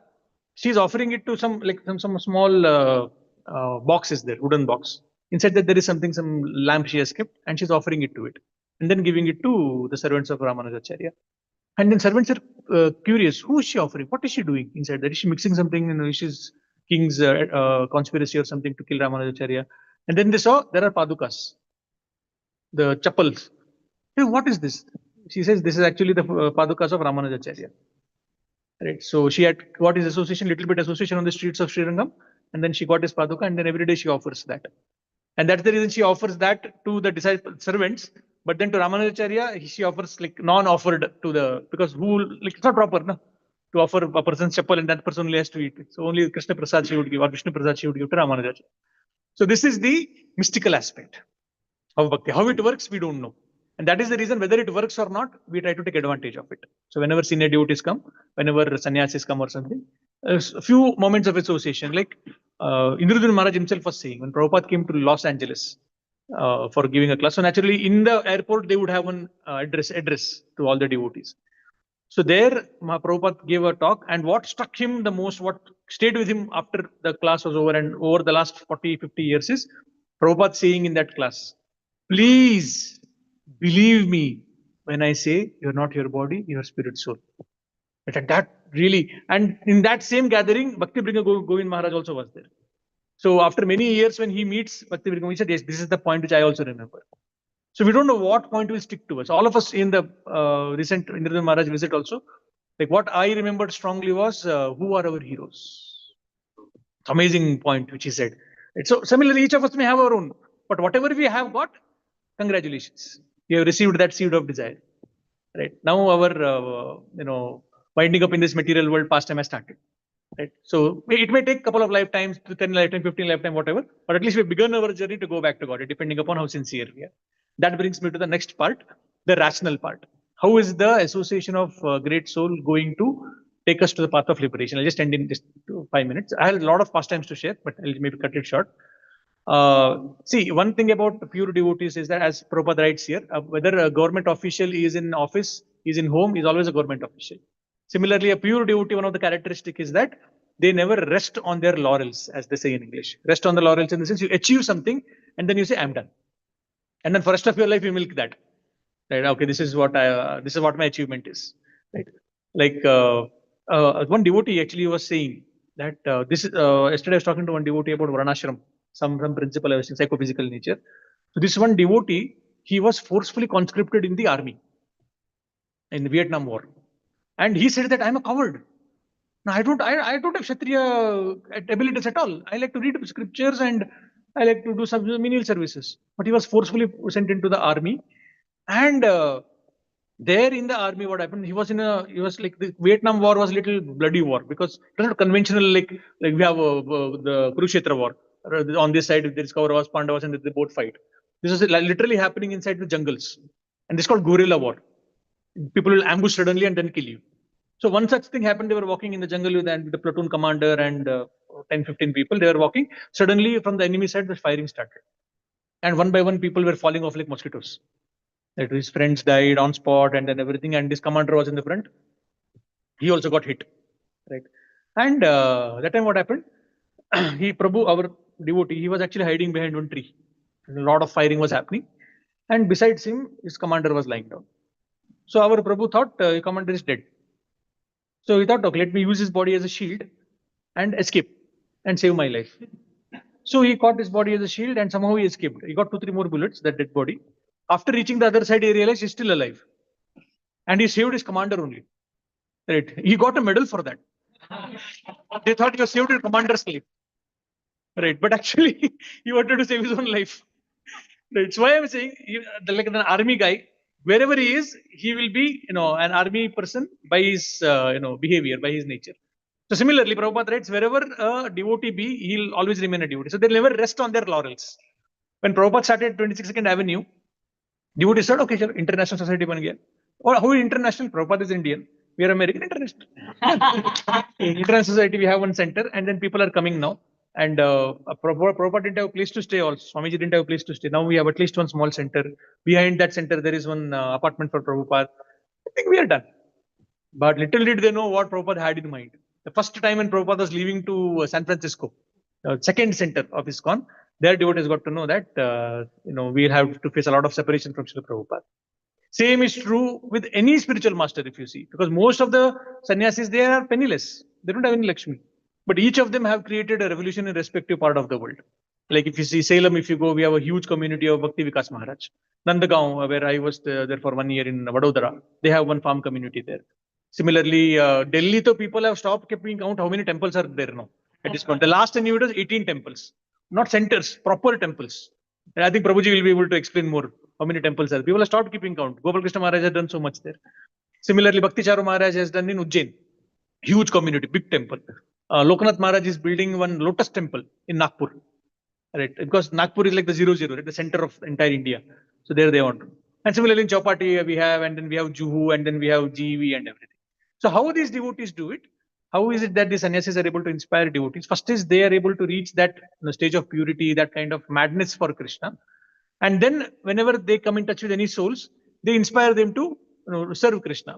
S1: she's offering it to some small boxes there, wooden box. Inside that there is some lamp she has kept, and she's offering it to it, and then giving it to the servants of Ramanujacharya. And then servants are curious, who is she offering? What is she doing inside there? Is she mixing something? She's king's conspiracy or something to kill Ramanujacharya. And then they saw there are padukas, the chappals. Hey, what is this? She says this is actually the padukas of Ramanujacharya. Right. So she had got his association, little bit association on the streets of Srirangam, and then she got his paduka, and then every day she offers that. And that's the reason she offers that to the disciple servants. But then to Ramanujacharya, she offers like non-offered to the, because who, like, it's not proper, no? To offer a person's chapel and that person only has to eat it. So only Krishna Prasad she would give, or Vishnu Prasad she would give to Ramanujacharya. So this is the mystical aspect of bhakti. How it works, we don't know. And that is the reason whether it works or not, we try to take advantage of it. So whenever senior devotees come, whenever sannyasis come or something, a few moments of association, like Indradun Maharaj himself was saying, when Prabhupada came to Los Angeles for giving a class, so naturally in the airport, they would have an address to all the devotees. So there, Prabhupada gave a talk, and what struck him the most, what stayed with him after the class was over and over the last 40, 50 years is Prabhupada saying in that class, please believe me when I say you're not your body, your spirit soul. But that really, and in that same gathering, Bhakti Bringer Govind Maharaj also was there. So after many years, when he meets Bhakti Bringer, he said, yes, this is the point which I also remember. So we don't know what point will stick to us. All of us in the recent Indradhan Maharaj visit also, like what I remembered strongly was, who are our heroes? Amazing point which he said. So similarly, each of us may have our own, but whatever we have got, congratulations, you have received that seed of desire. Right now, our winding up in this material world pastime has started. Right, so it may take a couple of lifetimes, 10 lifetime, 15 lifetime, whatever, but at least we've begun our journey to go back to God, depending upon how sincere we are. That brings me to the next part, the rational part. How is the association of great soul going to take us to the path of liberation? I'll just end in just 5 minutes. I have a lot of pastimes to share, but I'll maybe cut it short. See, one thing about pure devotees is that, as Prabhupada writes here, whether a government official is in office, is in home, is always a government official. Similarly, a pure devotee, one of the characteristics is that they never rest on their laurels, as they say in English. Rest on the laurels in the sense you achieve something and then you say, I'm done. And then for the rest of your life, you milk that. Right? Okay, this is what my achievement is. Right? Like one devotee actually was saying that yesterday I was talking to one devotee about Varnashram, some principle I was in psychophysical nature. So this one devotee, he was forcefully conscripted in the army in the Vietnam War. And he said that I'm a coward. No, I don't have Kshatriya abilities at all. I like to read scriptures and I like to do some menial services. But he was forcefully sent into the army. And there in the army, what happened? He was like, the Vietnam War was a little bloody war because it was not conventional like we have the Kurukshetra war. On this side, there is Kauravas, Pandavas, and the boat fight. This was literally happening inside the jungles. And this is called guerrilla war. People will ambush suddenly and then kill you. So one such thing happened. They were walking in the jungle with the platoon commander and 10, 15 people. They were walking. Suddenly from the enemy side, the firing started. And one by one, people were falling off like mosquitoes. That his friends died on spot and then everything. And this commander was in the front. He also got hit. Right. And that time what happened? Prabhu, our devotee, he was actually hiding behind one tree. And a lot of firing was happening. And besides him, his commander was lying down. So our Prabhu thought, commander is dead. So he thought, okay, let me use his body as a shield and escape and save my life. So he caught his body as a shield and somehow he escaped. He got 2, 3 more bullets, that dead body. After reaching the other side, he realized he's still alive. And he saved his commander only. Right? He got a medal for that. They thought he was saved in commander's life. Right? But actually, he wanted to save his own life. Right? So why I'm saying, like an army guy, wherever he is, he will be, an army person by his, behavior, by his nature. So similarly, Prabhupada writes, wherever a devotee be, he'll always remain a devotee. So they'll never rest on their laurels. When Prabhupada started 22nd Avenue, devotees said, okay, chalo, international society ban gaya. Or who is international? Prabhupada is Indian. We are American international. In international society, we have one center, and then people are coming now. And Prabhupada didn't have a place to stay also. Swamiji didn't have a place to stay. Now we have at least one small center. Behind that center, there is one apartment for Prabhupada. I think we are done. But little did they know what Prabhupada had in mind. The first time when Prabhupada was leaving to San Francisco, second center of ISKCON, their devotees got to know that, we'll have to face a lot of separation from Srila Prabhupada. Same is true with any spiritual master, if you see, because most of the sannyasis, they are penniless. They don't have any Lakshmi. But each of them have created a revolution in respective part of the world. Like if you see Salem, if you go, we have a huge community of Bhakti Vikas Maharaj. Nandagaon, where I was there for 1 year in Vadodara, they have one farm community there. Similarly, Delhi, though people have stopped keeping count how many temples are there now at this point. The last I knew it was 18 temples, not centers, proper temples. And I think Prabhuji will be able to explain more how many temples are. People have stopped keeping count. Gopal Krishna Maharaj has done so much there. Similarly, Bhakti Charu Maharaj has done in Ujjain, huge community, big temple. Lokanath Maharaj is building one lotus temple in Nagpur, right? Because Nagpur is like the 00, right? The center of entire India. So there they want to. And similarly in Chowpatty we have, and then we have Juhu, and then we have GV and everything. So how these devotees do it? How is it that the sannyasis are able to inspire devotees? First is they are able to reach that stage of purity, that kind of madness for Krishna. And then whenever they come in touch with any souls, they inspire them to serve Krishna.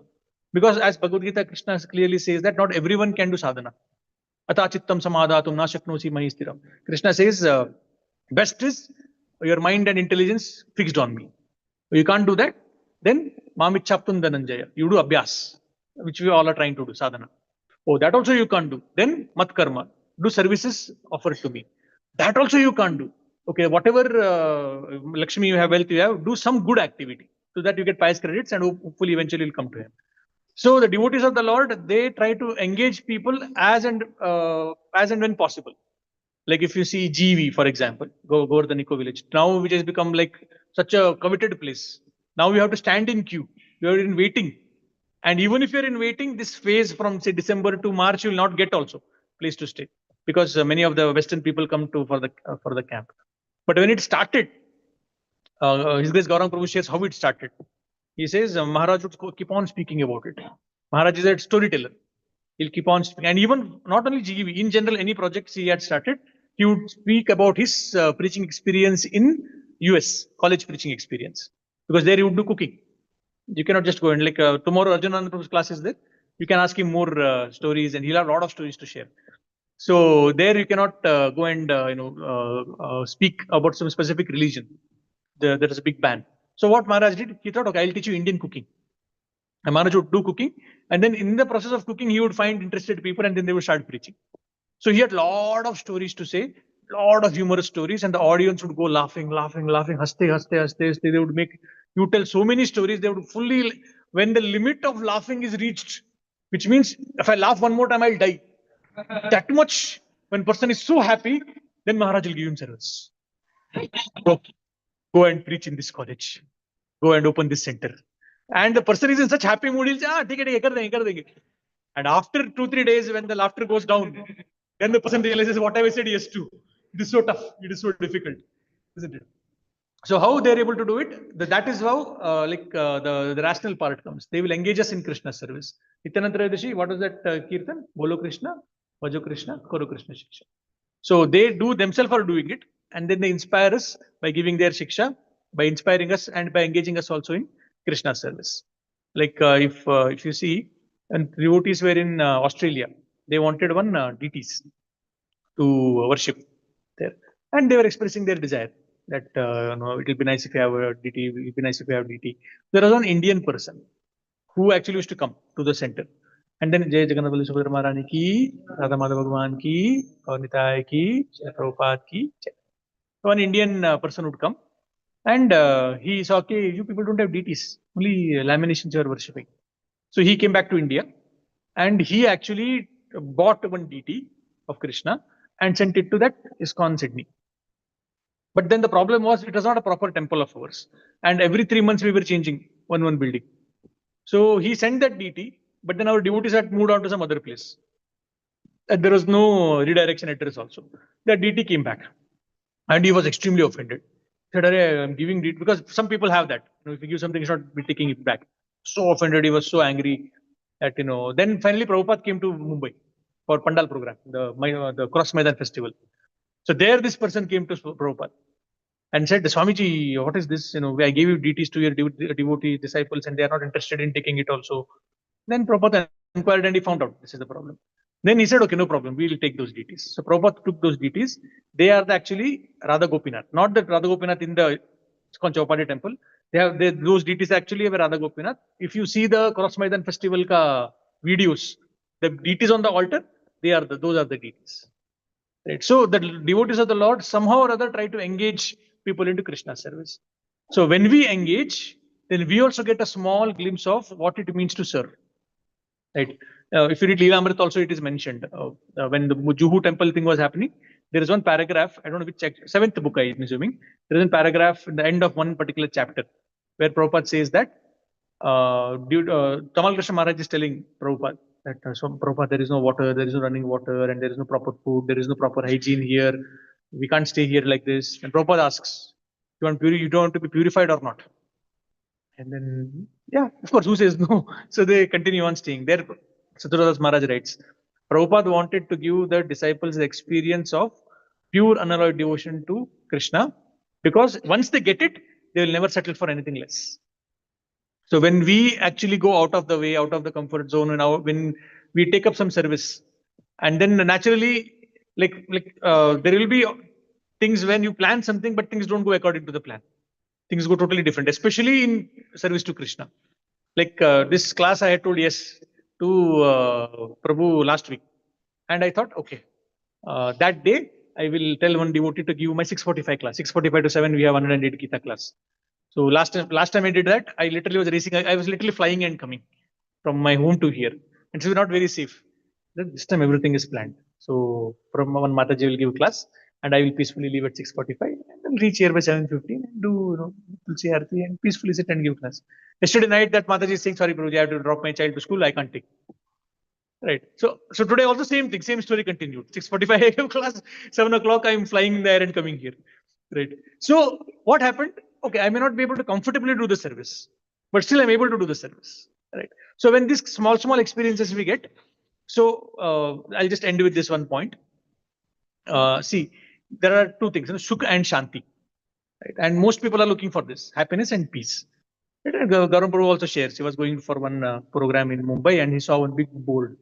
S1: Because as Bhagavad Gita, Krishna clearly says that not everyone can do sadhana. Atachittam samadhatum na shaknosi mahi stiram. Krishna says, best is your mind and intelligence fixed on me. You can't do that, then mamichaptum dhananjaya. You do abhyas, which we all are trying to do, sadhana. Oh, that also you can't do. Then mat karma. Do services offered to me. That also you can't do. Okay, whatever Lakshmi you have, wealth you have, do some good activity so that you get pious credits and hopefully eventually you'll come to him. So the devotees of the Lord, they try to engage people as and when possible. Like if you see GV, for example, Govardhan Eco Village, now which has become like such a coveted place. Now you have to stand in queue. You are in waiting. And even if you're in waiting, this phase from say December to March, you will not get also place to stay because many of the Western people come to for the camp. But when it started, His Grace Gaurang Prabhu shares how it started. He says Maharaj would keep on speaking about it. Maharaj is a storyteller. He'll keep on speaking. And even not only GV, in general, any projects he had started, he would speak about his preaching experience in US, college preaching experience. Because there he would do cooking. You cannot just go and like tomorrow Arjunanand Prabhu's class is there. You can ask him more stories and he'll have a lot of stories to share. So there you cannot go and speak about some specific religion. There is a big ban. So what Maharaj did, he thought, okay, I'll teach you Indian cooking. And Maharaj would do cooking, and then in the process of cooking, he would find interested people, and then they would start preaching. So he had a lot of stories to say, lot of humorous stories, and the audience would go laughing, haste, haste, haste, haste. They would make you tell so many stories. They would fully, when the limit of laughing is reached, which means if I laugh one more time, I'll die. That much, when person is so happy, then Maharaj will give him service. Go and preach in this college. Go and open this center. And the person is in such happy mood, he'll say, take it, kar denge. And after 2-3 days, when the laughter goes down, then the person realizes what I said yes to. It is so tough. It is so difficult, isn't it? So how they're able to do it? That is how the rational part comes. They will engage us in Krishna's service. Nityananda Rishi, what was that kirtan? Bolo Krishna, Vajo Krishna, Koro Krishna Shiksha. So they do themselves are doing it, and then they inspire us by giving their shiksha, by inspiring us, and by engaging us also in Krishna's service. Like if you see, and devotees were in Australia, they wanted one deities to worship there, and they were expressing their desire that it will be nice if you have a deity. It will be nice if you have a deity. There was one Indian person who actually used to come to the center. And then Jai Jagannath Bali Subhadra Maharani ki, Radha Madhava Bhagwan ki, Gaur Nitai ki, Jai Prabhupada ki. So one Indian person would come and he saw, okay, you people don't have deities, only laminations you are worshipping. So he came back to India and he actually bought one DT of Krishna and sent it to that ISKCON Sydney. But then the problem was it was not a proper temple of ours, and every 3 months we were changing one building. So he sent that DT, but then our devotees had moved on to some other place. And there was no redirection address also. That DT came back, and he was extremely offended. He said, "Arey, I'm giving DT," because some people have that. If you give something, it's not be taking it back. So offended, he was so angry that Then finally, Prabhupada came to Mumbai for Pandal program, the Cross Maidan festival. So there, this person came to Prabhupada and said, "Swamiji, what is this? I gave you DTs to your devotee disciples, and they are not interested in taking it also." Then Prabhupada inquired, and he found out this is the problem. Then he said, "Okay, no problem. We will take those DTs." So Prabhupada took those DTs. They are actually Radha Gopinath, not the Radha Gopinath in the ISKCON Chowpatty temple. Those DTs actually have Radha Gopinath. If you see the Cross Maidan festival ka videos, the DTs on the altar, those are the DTs. Right. So the devotees of the Lord somehow or other try to engage people into Krishna service. So when we engage, then we also get a small glimpse of what it means to serve. Right. If you read Leelamrit, also it is mentioned when the Juhu temple thing was happening. There is one paragraph. I don't know which seventh book I am assuming. There is a paragraph in the end of one particular chapter where Prabhupada says that Tamal Krishna Maharaj is telling Prabhupada that Prabhupada, there is no water, there is no running water, and there is no proper food, there is no proper hygiene here. We can't stay here like this. And Prabhupada asks, you don't want to be purified or not? And then, yeah, of course, who says no? So they continue on staying there. Satyavrat Maharaj writes, Prabhupada wanted to give the disciples the experience of pure unalloyed devotion to Krishna, because once they get it, they will never settle for anything less. So when we actually go out of the way, out of the comfort zone, and when we take up some service, and then naturally, there will be things when you plan something, but things don't go according to the plan. Things go totally different, especially in service to Krishna. Like this class I had told yes to Prabhu last week, and I thought, okay, that day I will tell one devotee to give my 6:45 class. 6:45 to 7, we have 108 Gita class. So last time I did that, I literally was racing. I was literally flying and coming from my home to here. And so not very safe. This time everything is planned. So from one Mataji will give class, and I will peacefully leave at 6:45 and then reach here by 7:15 and do Tulsi Arati and peacefully sit and give class. Yesterday night that Mataji is saying, "Sorry, Prabhuji, I have to drop my child to school. I can't take." Right. So today also same thing, same story continued. 6:45 I gave class, 7 o'clock I'm flying there and coming here. Right. So what happened? Okay, I may not be able to comfortably do the service, but still I'm able to do the service. Right. So when these small experiences we get, so I'll just end with this one point. See, there are two things, Sukha and Shanti. Right? And most people are looking for this, happiness and peace. Right? And Gaurav Prabhu also shares, he was going for one program in Mumbai and he saw one big board,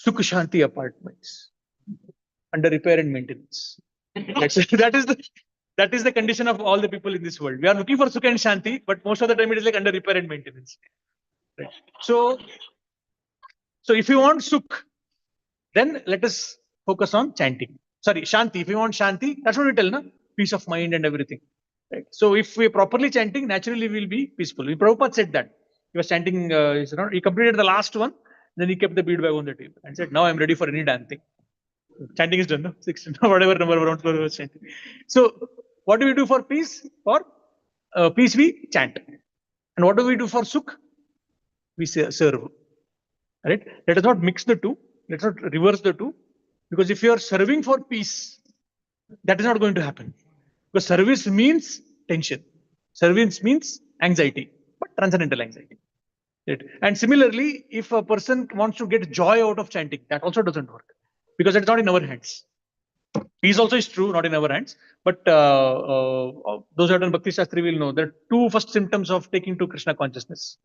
S1: Sukha Shanti apartments, under repair and maintenance. That is the condition of all the people in this world. We are looking for Sukha and Shanti, but most of the time it is like under repair and maintenance. Right? So if you want Sukh, then let us focus on chanting. Sorry, Shanti. If you want Shanti, that's what we tell, na? Peace of mind and everything. Right? So if we are properly chanting, naturally we will be peaceful. Prabhupada said that. He was chanting, he completed the last one, then he kept the bead bag on the table and said, "Now I'm ready for any damn thing." Chanting is done, no? 16, whatever number around was chanting. So what do we do for peace? For peace we chant. And what do we do for Sukh? We serve. Right? Let us not mix the two. Let's not reverse the two. Because if you are serving for peace, that is not going to happen. Because service means tension. Service means anxiety, but transcendental anxiety. Right? And similarly, if a person wants to get joy out of chanting, that also doesn't work. Because it's not in our hands. Peace also is true, not in our hands. But those who have done Bhakti Shastri will know there are two first symptoms of taking to Krishna consciousness.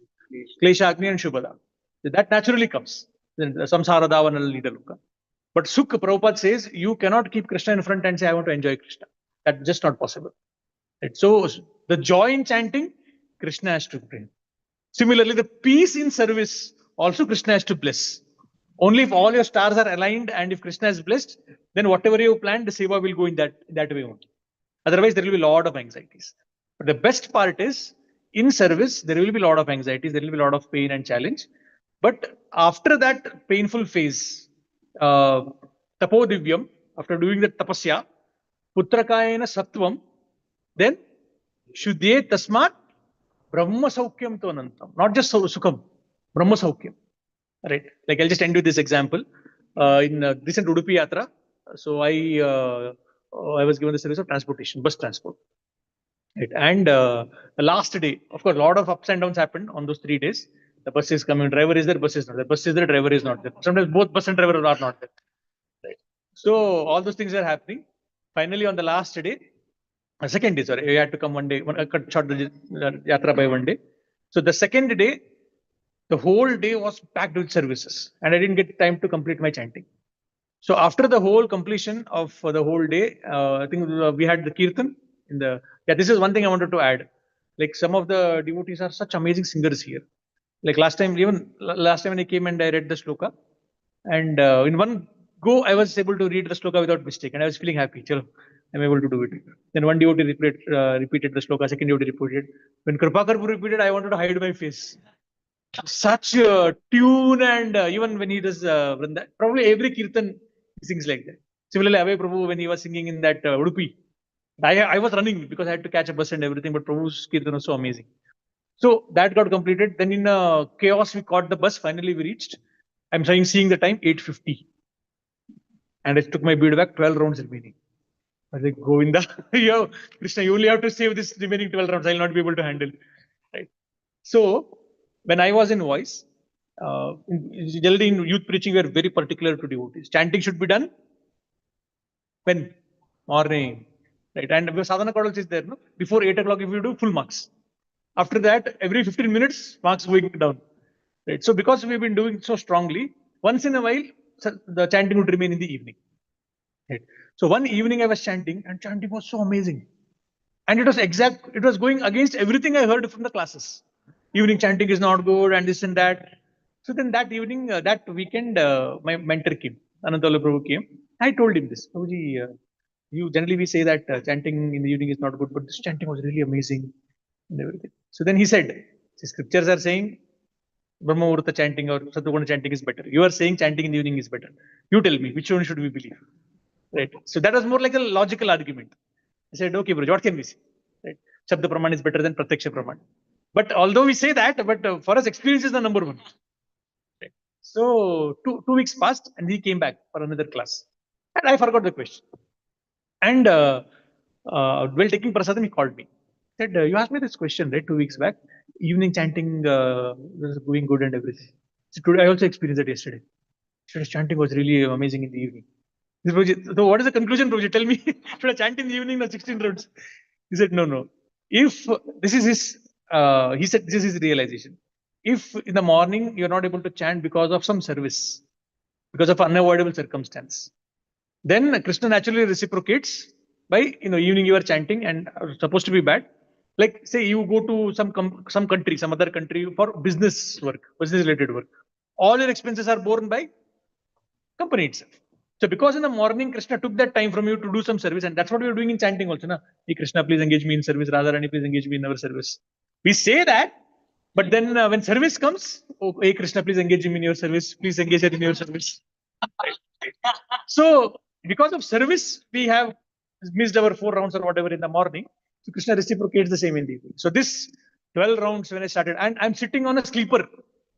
S1: Klesha Agni and Shubhada. That naturally comes. Samsara Davanal Nidaluka. But Sukha, Prabhupada says, you cannot keep Krishna in front and say, I want to enjoy Krishna. That's just not possible. Right? So the joy in chanting, Krishna has to bring. Similarly, the peace in service, also Krishna has to bless. Only if all your stars are aligned and if Krishna is blessed, then whatever you planned, the seva will go in that way only. Otherwise, there will be a lot of anxieties. But the best part is, in service, there will be a lot of anxieties, there will be a lot of pain and challenge. But after that painful phase, tapo divyam, after doing the tapasya, putrakayena sattvam, then shuddhe tasmat brahma saukyam to anantam. Not just sukham, brahma saukyam. Right? Like I'll just end with this example. In recent Udupi Yatra, so I was given the service of transportation, bus transport. Right. And the last day, of course, a lot of ups and downs happened on those 3 days. The bus is coming, driver is there, bus is not there. Bus is there, driver is not there. Sometimes both bus and driver are not there. Right. So all those things are happening. Finally, on the last day, second day, sorry, we had to come one day, cut short the yatra by one day. So the second day, the whole day was packed with services, and I didn't get time to complete my chanting. So after the whole completion of the whole day, I think we had the kirtan in the. Yeah, this is one thing I wanted to add. Like some of the devotees are such amazing singers here. Like last time, even last time when I came and I read the sloka, and in one go I was able to read the sloka without mistake, and I was feeling happy. Chalo, I'm able to do it. Then one devotee repeated the sloka, second devotee repeated. When Kripakar repeated, I wanted to hide my face. Such a tune, and even when he does probably every kirtan he sings like that. Similarly, Ave Prabhu, when he was singing in that Udupi, I was running because I had to catch a bus and everything, but Prabhu's kirtan was so amazing. So that got completed. Then in chaos, we caught the bus. Finally, we reached. I'm seeing the time 8:50, and I took my bead back. 12 rounds remaining. I was like, Govinda, yo, Krishna, you only have to save this remaining 12 rounds. I'll not be able to handle. Right. So when I was in voice, generally in youth preaching, we are very particular to devotees. Chanting should be done when? Morning. Right. And sadhana code is there. No? Before 8 o'clock, if you do, full marks. After that, every 15 minutes, marks going down. Right. So because we've been doing so strongly, once in a while, the chanting would remain in the evening. Right. So one evening I was chanting, and chanting was so amazing. And it was going against everything I heard from the classes. Evening chanting is not good, and this and that. So then that evening, that weekend, my mentor came, Anantala Prabhu came. I told him this, Prabhuji, you generally we say that chanting in the evening is not good, but this chanting was really amazing and everything. So then he said, scriptures are saying Brahma Muhurta chanting or Satvaguna chanting is better. You are saying chanting in the evening is better. You tell me, which one should we believe? Right. So that was more like a logical argument. I said, okay, Braj, what can we say? Right. Shabda Praman is better than Pratyaksha Praman. But although we say that, but for us, experience is the number one. Right. So 2 weeks passed, and he came back for another class. And I forgot the question. And while taking prasadam, he called me. He said, you asked me this question, right, 2 weeks back. Evening chanting was going good and everything. So today, I also experienced it yesterday. Chanting was really amazing in the evening. So what is the conclusion, Prabhuji? Tell me, should I chant in the evening or 16 rounds? He said, no. If this is his, he said, this is his realization. If in the morning you're not able to chant because of some service, because of unavoidable circumstance, then Krishna naturally reciprocates by, evening you are chanting and are supposed to be bad. Like say you go to some country, some other country for business work, business related work. All your expenses are borne by company itself. So because in the morning, Krishna took that time from you to do some service, and that's what we are doing in chanting also. Na? Hey, Krishna, please engage me in service. Radharani, please engage me in our service. We say that, but then when service comes, oh, hey, Krishna, please engage me in your service. Please engage her in your service. So because of service, we have missed our 4 rounds or whatever in the morning. So Krishna reciprocates the same in the evening. So this 12 rounds when I started, and I'm sitting on a sleeper.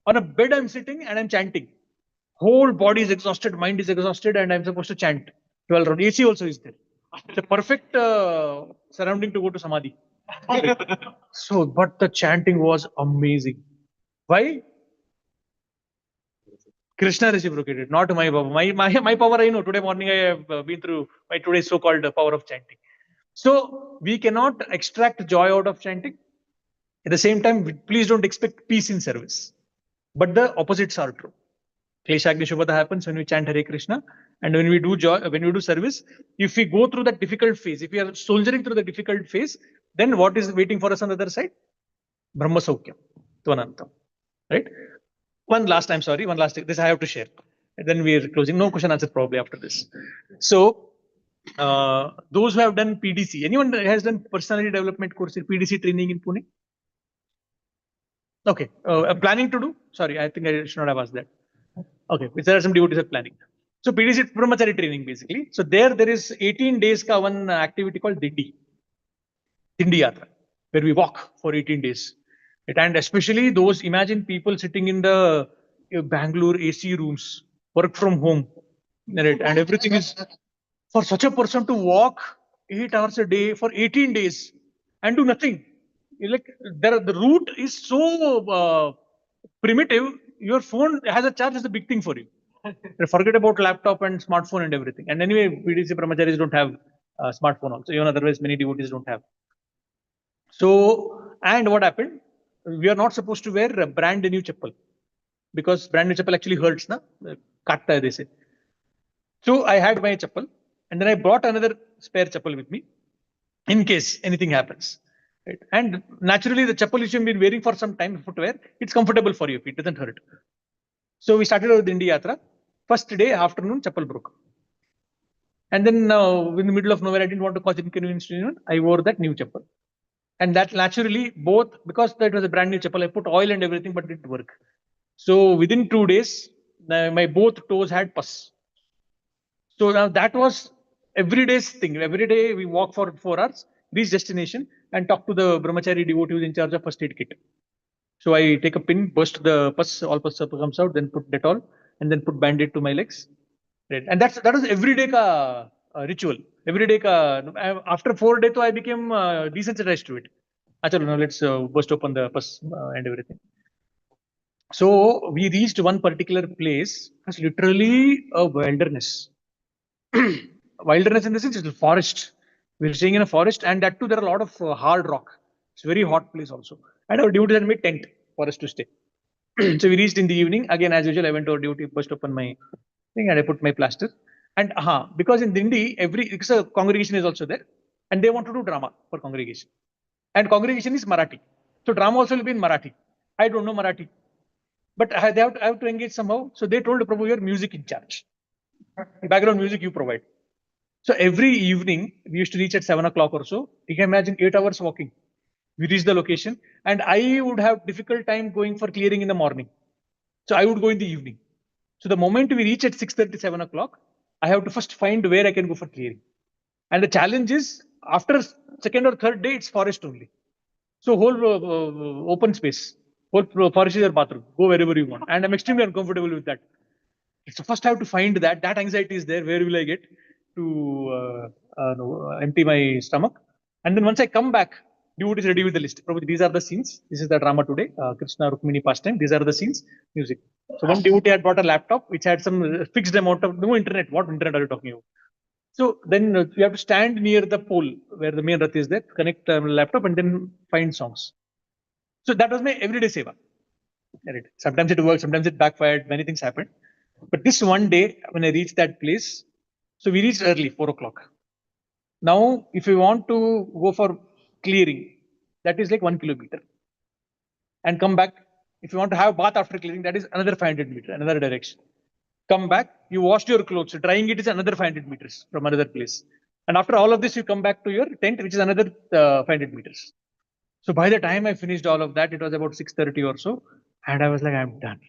S1: On a bed I'm sitting and I'm chanting. Whole body is exhausted, mind is exhausted, and I'm supposed to chant 12 rounds. AC also is there. It's a perfect surrounding to go to Samadhi. So, but the chanting was amazing. Why? Krishna reciprocated, not my power. My power I know. Today morning I have been through my today's so-called power of chanting. So, we cannot extract joy out of chanting. At the same time, please don't expect peace in service. But the opposites are true. Kleshagni Shubhada happens when we chant Hare Krishna, and when we do joy, when we do service. If we go through that difficult phase, if we are soldiering through the difficult phase, then what is waiting for us on the other side? Brahma Saukyam, Tvanantam. Right? One last thing. This I have to share. And then we are closing. No question answer probably after this. So, those who have done PDC, anyone has done personality development course in PDC training in Pune? Okay, planning to do? Sorry, I think I should not have asked that. Okay, there are some devotees are planning. So PDC is brahmachari training basically. So there is 18 days ka one activity called Dindi. Dindi Yatra, where we walk for 18 days. And especially those, imagine people sitting in the Bangalore AC rooms, work from home, right? And everything is for such a person to walk 8 hours a day for 18 days and do nothing. Like the route is so primitive. Your phone has a charge is a big thing for you. Forget about laptop and smartphone and everything. And anyway, PDC brahmacharis don't have smartphone also. Even otherwise, many devotees don't have. So, and what happened? We are not supposed to wear a brand new chappal because brand new chappal actually hurts, na? Katta hai, they say. So I had my chappal and then I brought another spare chappal with me in case anything happens. Right? And naturally, the chappal which you've been wearing for some time, footwear, it's comfortable for you. It doesn't hurt. So we started our Dindi Yatra. First day, afternoon, chappal broke. And then in the middle of nowhere, I didn't want to cause inconvenience to anyone. I wore that new chappal. And that naturally, both, because that was a brand new chappal, I put oil and everything, but it didn't work. So within 2 days, my both toes had pus. So now that was every day's thing. Every day we walk for 4 hours, reach destination, and talk to the brahmachari devotee who's in charge of first aid kit. So I take a pin, burst the pus, all pus comes out, then put Dettol, and then put band-aid to my legs. Right. And that was every day ka ritual. Every day ka after 4 days, so I became desensitized to it. Achalo, now let's burst open the pus and everything. So we reached one particular place. It's literally a wilderness. Wilderness in the sense it's a forest. We're staying in a forest, and that too there are a lot of hard rock. It's a very hot place also. And our duty had made tent for us to stay. So we reached in the evening. Again, as usual, I went to our duty, burst open my thing, and I put my plaster. And because in Dindi, because a congregation is also there, and they want to do drama for congregation. And congregation is Marathi. So drama also will be in Marathi. I don't know Marathi. But I have to engage somehow. So they told Prabhu, your music in charge. Background music you provide. So every evening, we used to reach at 7 o'clock or so. You can imagine 8 hours walking. We reached the location, and I would have difficult time going for clearing in the morning. So I would go in the evening. So the moment we reach at 6:30, 7 o'clock, I have to first find where I can go for clearing. And the challenge is, after second or third day, it's forest only. So whole open space, whole forest is your bathroom. Go wherever you want. And I'm extremely uncomfortable with that. So first I have to find that. That anxiety is there. Where will I get to empty my stomach? And then once I come back, devotee is ready with the list. Probably these are the scenes. This is the drama today. Krishna Rukmini pastime. These are the scenes. Music. So one devotee had brought a laptop which had some fixed amount of no internet. What internet are you talking about? So then you have to stand near the pole where the main rath is there, connect the laptop, and then find songs. So that was my everyday seva. Right. Sometimes it worked, sometimes it backfired, many things happened. But this one day, when I reached that place, so we reached early, 4 o'clock. Now, if you want to go for clearing, that is like 1 kilometer. And come back. If you want to have bath after clearing, that is another 500 meters, another direction. Come back, you washed your clothes. Drying it is another 500 meters from another place. And after all of this, you come back to your tent, which is another 500 meters. So by the time I finished all of that, it was about 6:30 or so. And I was like, I'm done.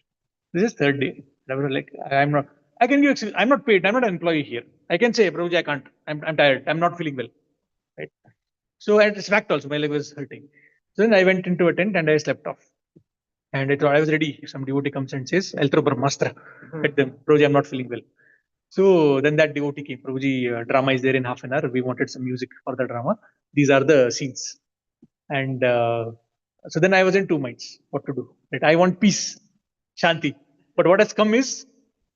S1: This is third day. I was like, I'm not, I can give excuse. I'm not paid. I'm not an employee here. I can say, Prabhuji, I can't. I'm tired. I'm not feeling well. Right. So it's fact also, my leg was hurting. So then I went into a tent and I slept off. And I thought I was ready. If some devotee comes and says, I'll throw Brahmastra at them. Prabhuji, I'm not feeling well. So then that devotee came. Prabhuji, drama is there in half an hour. We wanted some music for the drama. These are the scenes. And so then I was in two minds what to do. Right? I want peace, Shanti. But what has come is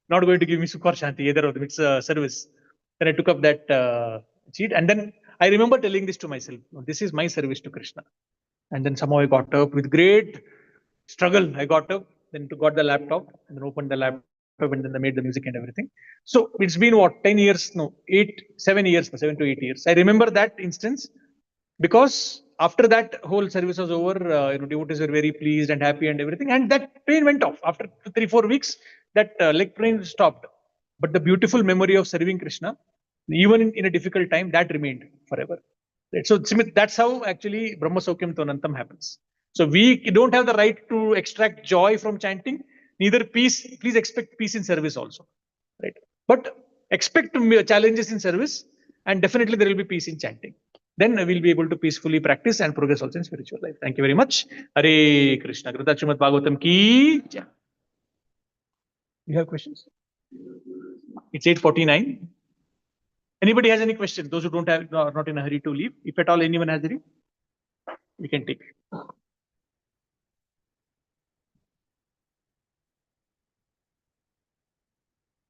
S1: not going to give me Sukh or Shanti, either of them. It's a service. Then I took up that cheat. And then I remember telling this to myself, this is my service to Krishna. And then somehow I got up with great struggle. I got up, then got the laptop, and then opened the laptop, and then I made the music and everything. So it's been what, 10 years? No, 7 years, 7 to 8 years. I remember that instance because after that whole service was over, devotees were very pleased and happy and everything. And that pain went off after 3-4 weeks. That leg pain stopped. But the beautiful memory of serving Krishna, even in a difficult time, that remained forever. Right? So that's how actually Brahma Saukyam Tonantam happens. So we don't have the right to extract joy from chanting, neither peace. Please expect peace in service also, right? But expect challenges in service, and definitely there will be peace in chanting. Then we'll be able to peacefully practice and progress also in spiritual life. Thank you very much. Hare Krishna. Grita Srimad Bhagavatam ki jai. You have questions? It's 8:49. Anybody has any questions? Those who don't have, are not in a hurry to leave. If at all anyone has any, we can take.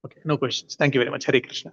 S1: Okay, no questions. Thank you very much. Hare Krishna.